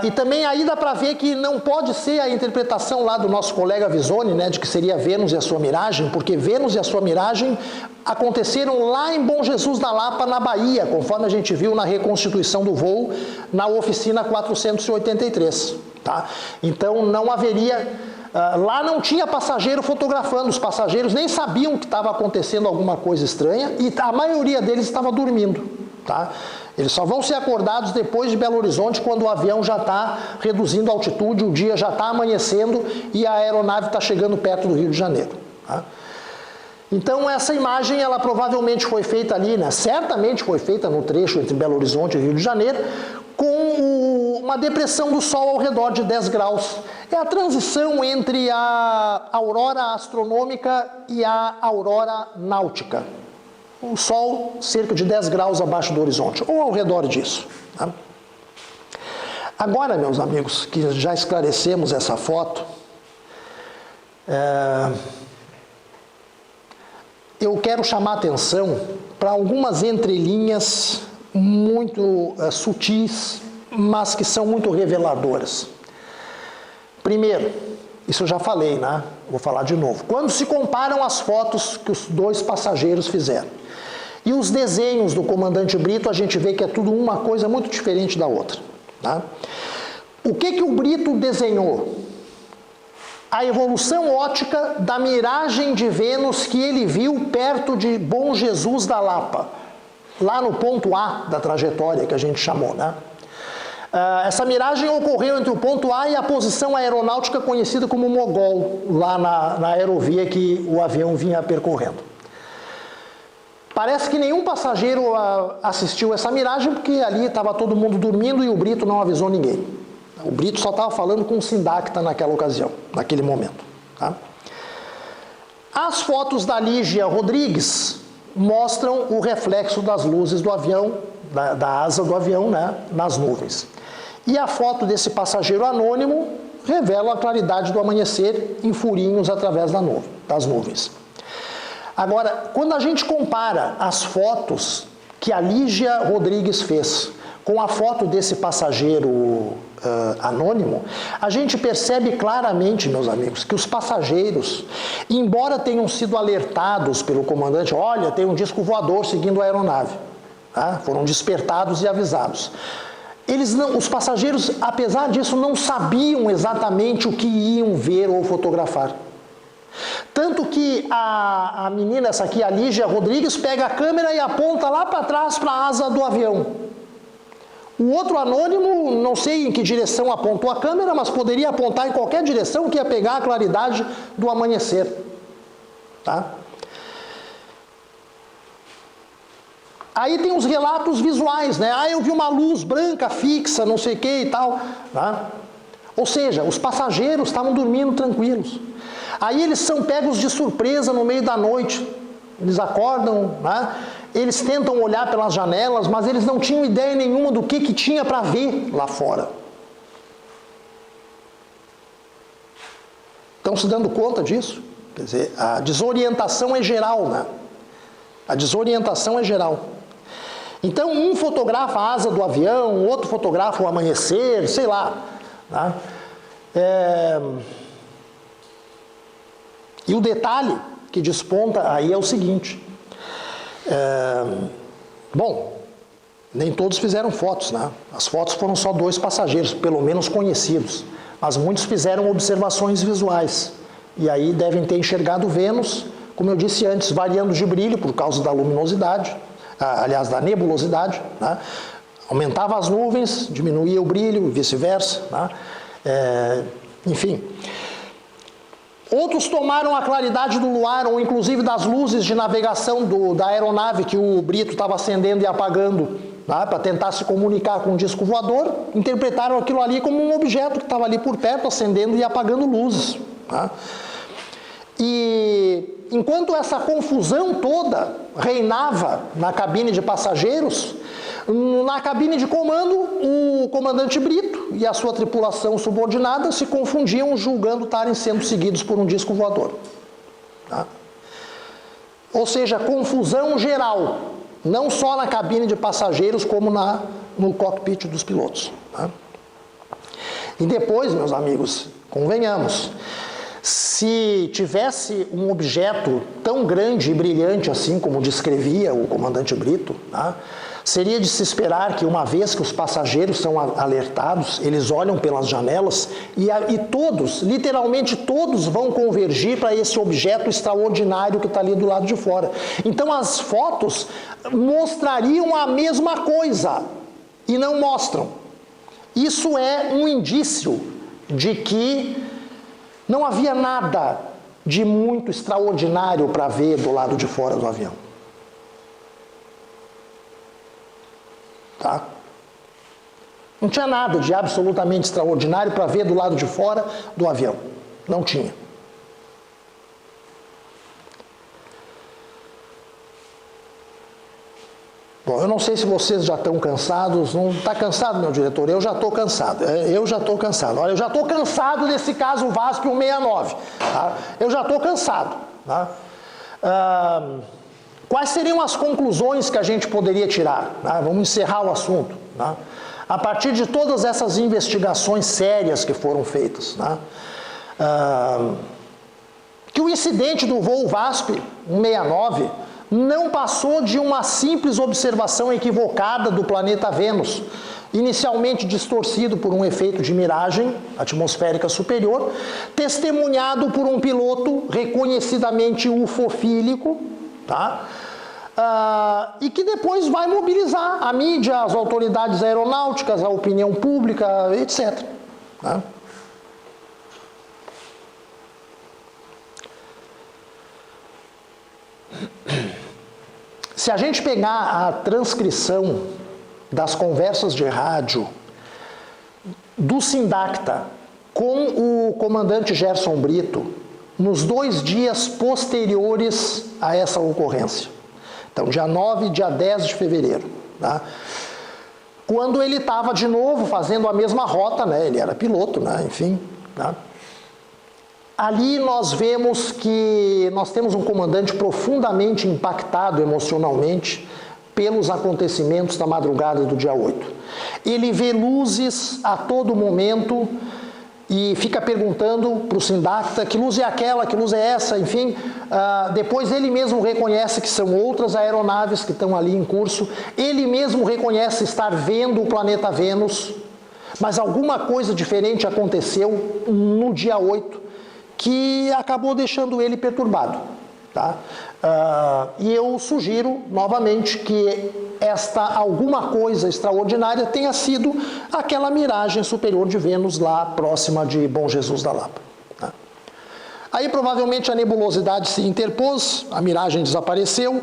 [SPEAKER 1] E também aí dá para ver que não pode ser a interpretação lá do nosso colega Visoni, né, de que seria Vênus e a sua miragem, porque Vênus e a sua miragem aconteceram lá em Bom Jesus da Lapa, na Bahia, conforme a gente viu na reconstituição do voo na oficina 483. Tá? Então não haveria... lá não tinha passageiro fotografando, os passageiros nem sabiam que estava acontecendo alguma coisa estranha e a maioria deles estava dormindo. Tá? Eles só vão ser acordados depois de Belo Horizonte, quando o avião já está reduzindo a altitude, o dia já está amanhecendo e a aeronave está chegando perto do Rio de Janeiro. Tá? Então essa imagem, ela provavelmente foi feita ali, né? Certamente foi feita no trecho entre Belo Horizonte e Rio de Janeiro, com uma depressão do Sol ao redor de 10 graus. É a transição entre a aurora astronômica e a aurora náutica. O Sol cerca de 10 graus abaixo do horizonte, ou ao redor disso. Tá? Agora, meus amigos, que já esclarecemos essa foto, eu quero chamar a atenção para algumas entrelinhas muito sutis, mas que são muito reveladoras. Primeiro, isso eu já falei, né? Vou falar de novo. Quando se comparam as fotos que os 2 passageiros fizeram e os desenhos do comandante Brito, a gente vê que é tudo uma coisa muito diferente da outra. Tá? O que o Brito desenhou? A evolução ótica da miragem de Vênus que ele viu perto de Bom Jesus da Lapa, lá no ponto A da trajetória que a gente chamou, né? Essa miragem ocorreu entre o ponto A e a posição aeronáutica conhecida como Mogol, lá na aerovia que o avião vinha percorrendo. Parece que nenhum passageiro assistiu essa miragem, porque ali estava todo mundo dormindo e o Brito não avisou ninguém. O Brito só estava falando com o Sindacta naquela ocasião, naquele momento. Tá? As fotos da Lígia Rodrigues mostram o reflexo das luzes do avião, da asa do avião, né, nas nuvens. E a foto desse passageiro anônimo revela a claridade do amanhecer em furinhos através das nuvens. Agora, quando a gente compara as fotos que a Lígia Rodrigues fez com a foto desse passageiro anônimo, a gente percebe claramente, meus amigos, que os passageiros, embora tenham sido alertados pelo comandante, olha, tem um disco voador seguindo a aeronave, tá? Foram despertados e avisados. Os passageiros, apesar disso, não sabiam exatamente o que iam ver ou fotografar. Tanto que a menina, essa aqui, a Lígia Rodrigues, pega a câmera e aponta lá para trás para a asa do avião. O outro anônimo, não sei em que direção apontou a câmera, mas poderia apontar em qualquer direção que ia pegar a claridade do amanhecer. Tá? Aí tem os relatos visuais, né? Ah, eu vi uma luz branca fixa, não sei o que e tal. Tá? Ou seja, os passageiros estavam dormindo tranquilos. Aí eles são pegos de surpresa no meio da noite. Eles acordam, né? Eles tentam olhar pelas janelas, mas eles não tinham ideia nenhuma do que tinha para ver lá fora. Estão se dando conta disso? Quer dizer, a desorientação é geral, né? A desorientação é geral. Então, um fotografa a asa do avião, o outro fotografa o amanhecer, sei lá. Né? E o detalhe que desponta aí é o seguinte. Bom, nem todos fizeram fotos, né? As fotos foram só 2 passageiros, pelo menos conhecidos. Mas muitos fizeram observações visuais. E aí devem ter enxergado Vênus, como eu disse antes, variando de brilho por causa da luminosidade, aliás, da nebulosidade, né? Aumentava as nuvens, diminuía o brilho e vice-versa, né? Enfim. Outros tomaram a claridade do luar, ou inclusive das luzes de navegação da aeronave que o Brito estava acendendo e apagando, né, para tentar se comunicar com o disco voador, interpretaram aquilo ali como um objeto que estava ali por perto, acendendo e apagando luzes. Né? E enquanto essa confusão toda reinava na cabine de passageiros, na cabine de comando, o comandante Brito e a sua tripulação subordinada se confundiam, julgando estarem sendo seguidos por um disco voador. Tá? Ou seja, confusão geral, não só na cabine de passageiros, como no cockpit dos pilotos. Tá? E depois, meus amigos, convenhamos, se tivesse um objeto tão grande e brilhante assim como descrevia o comandante Brito, tá? Seria de se esperar que, uma vez que os passageiros são alertados, eles olham pelas janelas e todos, literalmente todos, vão convergir para esse objeto extraordinário que está ali do lado de fora. Então as fotos mostrariam a mesma coisa e não mostram. Isso é um indício de que não havia nada de muito extraordinário para ver do lado de fora do avião. Tá? Não tinha nada de absolutamente extraordinário para ver do lado de fora do avião. Não tinha. Bom, eu não sei se vocês já estão cansados. Não está cansado, meu diretor? Eu já estou cansado. Eu já estou cansado. Olha, eu já estou cansado desse caso VASP 169. Tá? Eu já estou cansado. Tá? Quais seriam as conclusões que a gente poderia tirar? Tá? Vamos encerrar o assunto. Tá? A partir de todas essas investigações sérias que foram feitas. Tá? Que o incidente do voo VASP 169 não passou de uma simples observação equivocada do planeta Vênus, inicialmente distorcido por um efeito de miragem atmosférica superior, testemunhado por um piloto reconhecidamente ufofílico, tá? e que depois vai mobilizar a mídia, as autoridades aeronáuticas, a opinião pública, etc. Né? Se a gente pegar a transcrição das conversas de rádio do Sindacta com o comandante Gerson Brito, nos 2 dias posteriores a essa ocorrência, então dia 9 e dia 10 de fevereiro, tá? Quando ele estava de novo fazendo a mesma rota, né? Ele era piloto, né? Enfim, tá? Ali nós vemos que nós temos um comandante profundamente impactado emocionalmente pelos acontecimentos da madrugada do dia 8. Ele vê luzes a todo momento e fica perguntando para o Sindacta que luz é aquela, que luz é essa, enfim. Depois ele mesmo reconhece que são outras aeronaves que estão ali em curso. Ele mesmo reconhece estar vendo o planeta Vênus, mas alguma coisa diferente aconteceu no dia 8 que acabou deixando ele perturbado. Tá? E eu sugiro novamente que esta alguma coisa extraordinária tenha sido aquela miragem superior de Vênus lá próxima de Bom Jesus da Lapa. Tá? Aí provavelmente a nebulosidade se interpôs, a miragem desapareceu.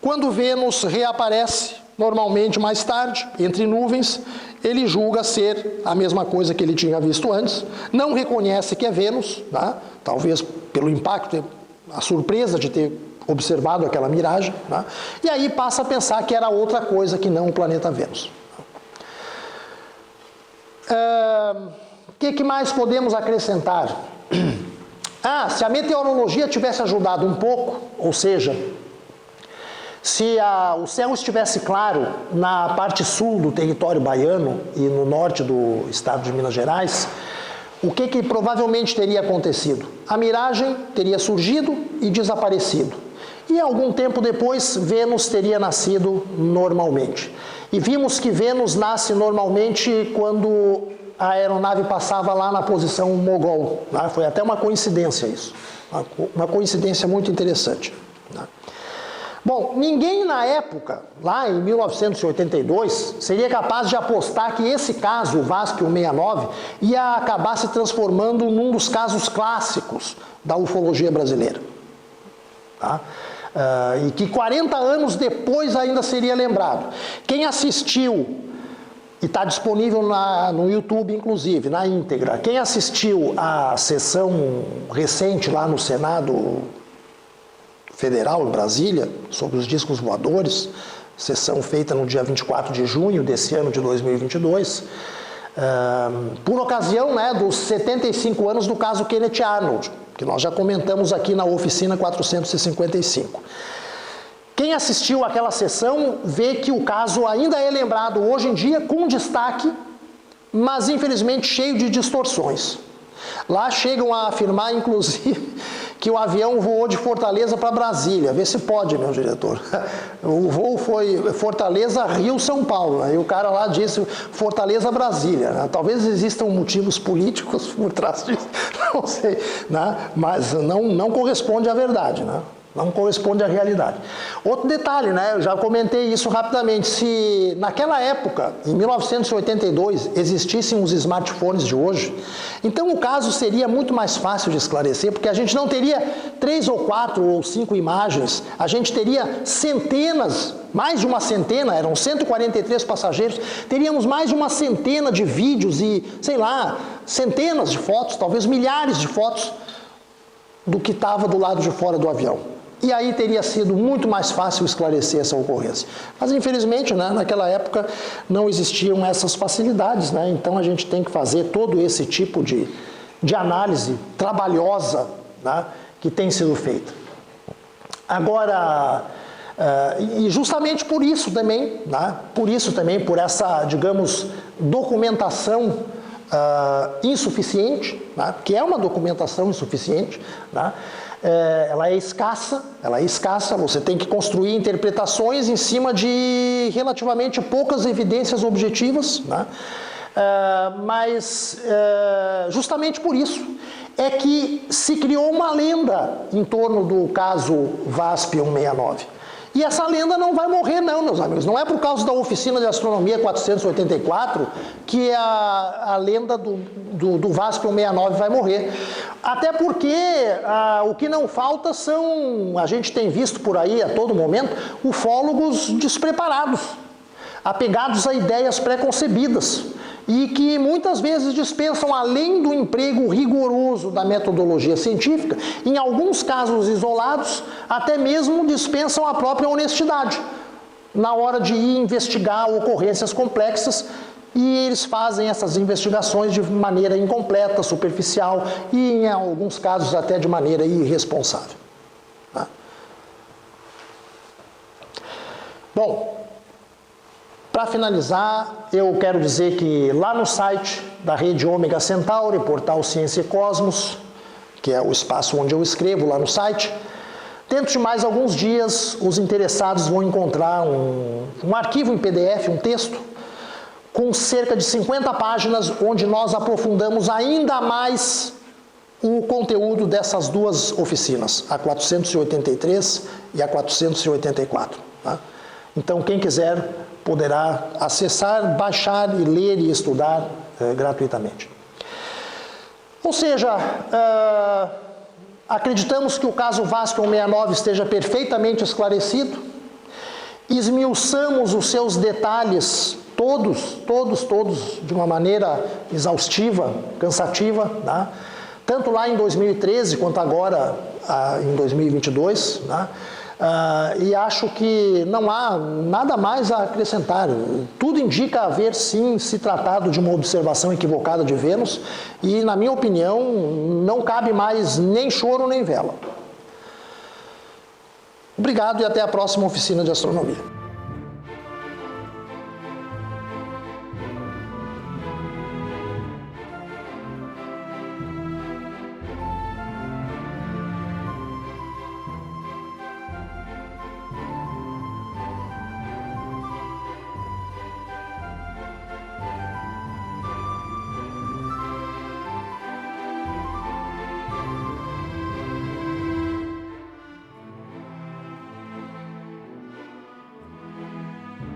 [SPEAKER 1] Quando Vênus reaparece, normalmente mais tarde, entre nuvens, ele julga ser a mesma coisa que ele tinha visto antes, não reconhece que é Vênus, tá? Talvez pelo impacto, a surpresa de ter observado aquela miragem, tá? E aí passa a pensar que era outra coisa que não o planeta Vênus. O que mais podemos acrescentar? Se a meteorologia tivesse ajudado um pouco, ou seja, se o céu estivesse claro na parte sul do território baiano e no norte do estado de Minas Gerais, o que provavelmente teria acontecido? A miragem teria surgido e desaparecido. E algum tempo depois, Vênus teria nascido normalmente. E vimos que Vênus nasce normalmente quando a aeronave passava lá na posição mogol. Né? Foi até uma coincidência isso. Uma coincidência muito interessante. Né? Bom, ninguém na época, lá em 1982, seria capaz de apostar que esse caso, o VASP 169, ia acabar se transformando num dos casos clássicos da ufologia brasileira. Tá? E que 40 anos depois ainda seria lembrado. Quem assistiu, e está disponível no YouTube inclusive, na íntegra, quem assistiu à sessão recente lá no Senado Federal, em Brasília, sobre os discos voadores, sessão feita no dia 24 de junho desse ano de 2022, por ocasião, né, dos 75 anos do caso Kenneth Arnold, que nós já comentamos aqui na oficina 455. Quem assistiu àquela sessão vê que o caso ainda é lembrado hoje em dia com destaque, mas infelizmente cheio de distorções. Lá chegam a afirmar, inclusive, que o avião voou de Fortaleza para Brasília. Vê se pode, meu diretor. O voo foi Fortaleza, Rio, São Paulo. Aí o cara lá disse Fortaleza, Brasília. Talvez existam motivos políticos por trás disso, não sei, né? Mas não corresponde à verdade, né? Não corresponde à realidade. Outro detalhe, né? Eu já comentei isso rapidamente. Se naquela época, em 1982, existissem os smartphones de hoje, então o caso seria muito mais fácil de esclarecer, porque a gente não teria 3 ou 4 ou 5 imagens, a gente teria centenas, mais de uma centena, eram 143 passageiros, teríamos mais de uma centena de vídeos e, sei lá, centenas de fotos, talvez milhares de fotos do que estava do lado de fora do avião. E aí teria sido muito mais fácil esclarecer essa ocorrência. Mas, infelizmente, né, naquela época não existiam essas facilidades, né? Então a gente tem que fazer todo esse tipo de análise trabalhosa, né, que tem sido feita. Agora, e justamente por isso também, né, por essa, digamos, documentação insuficiente, né, que é uma documentação insuficiente, né, ela é escassa, você tem que construir interpretações em cima de relativamente poucas evidências objetivas, né? Mas justamente por isso é que se criou uma lenda em torno do caso VASP 169. E essa lenda não vai morrer não, meus amigos. Não é por causa da oficina de astronomia 484 que a lenda do VASP 169 vai morrer. Até porque o que não falta são, a gente tem visto por aí a todo momento, ufólogos despreparados, apegados a ideias pré-concebidas e que muitas vezes dispensam, além do emprego rigoroso da metodologia científica, em alguns casos isolados, até mesmo dispensam a própria honestidade na hora de ir investigar ocorrências complexas, e eles fazem essas investigações de maneira incompleta, superficial e, em alguns casos, até de maneira irresponsável. Tá? Bom, para finalizar, eu quero dizer que lá no site da Rede Ômega Centauri, portal Ciência e Cosmos, que é o espaço onde eu escrevo lá no site, dentro de mais alguns dias, os interessados vão encontrar um arquivo em PDF, um texto, com cerca de 50 páginas, onde nós aprofundamos ainda mais o conteúdo dessas duas oficinas, a 483 e a 484. Tá? Então, quem quiser poderá acessar, baixar e ler e estudar gratuitamente. Ou seja, acreditamos que o caso VASP 169 esteja perfeitamente esclarecido, esmiuçamos os seus detalhes, todos, de uma maneira exaustiva, cansativa, tá? Tanto lá em 2013 quanto agora em 2022, tá? E acho que não há nada mais a acrescentar. Tudo indica haver sim se tratado de uma observação equivocada de Vênus e, na minha opinião, não cabe mais nem choro nem vela. Obrigado e até a próxima oficina de astronomia.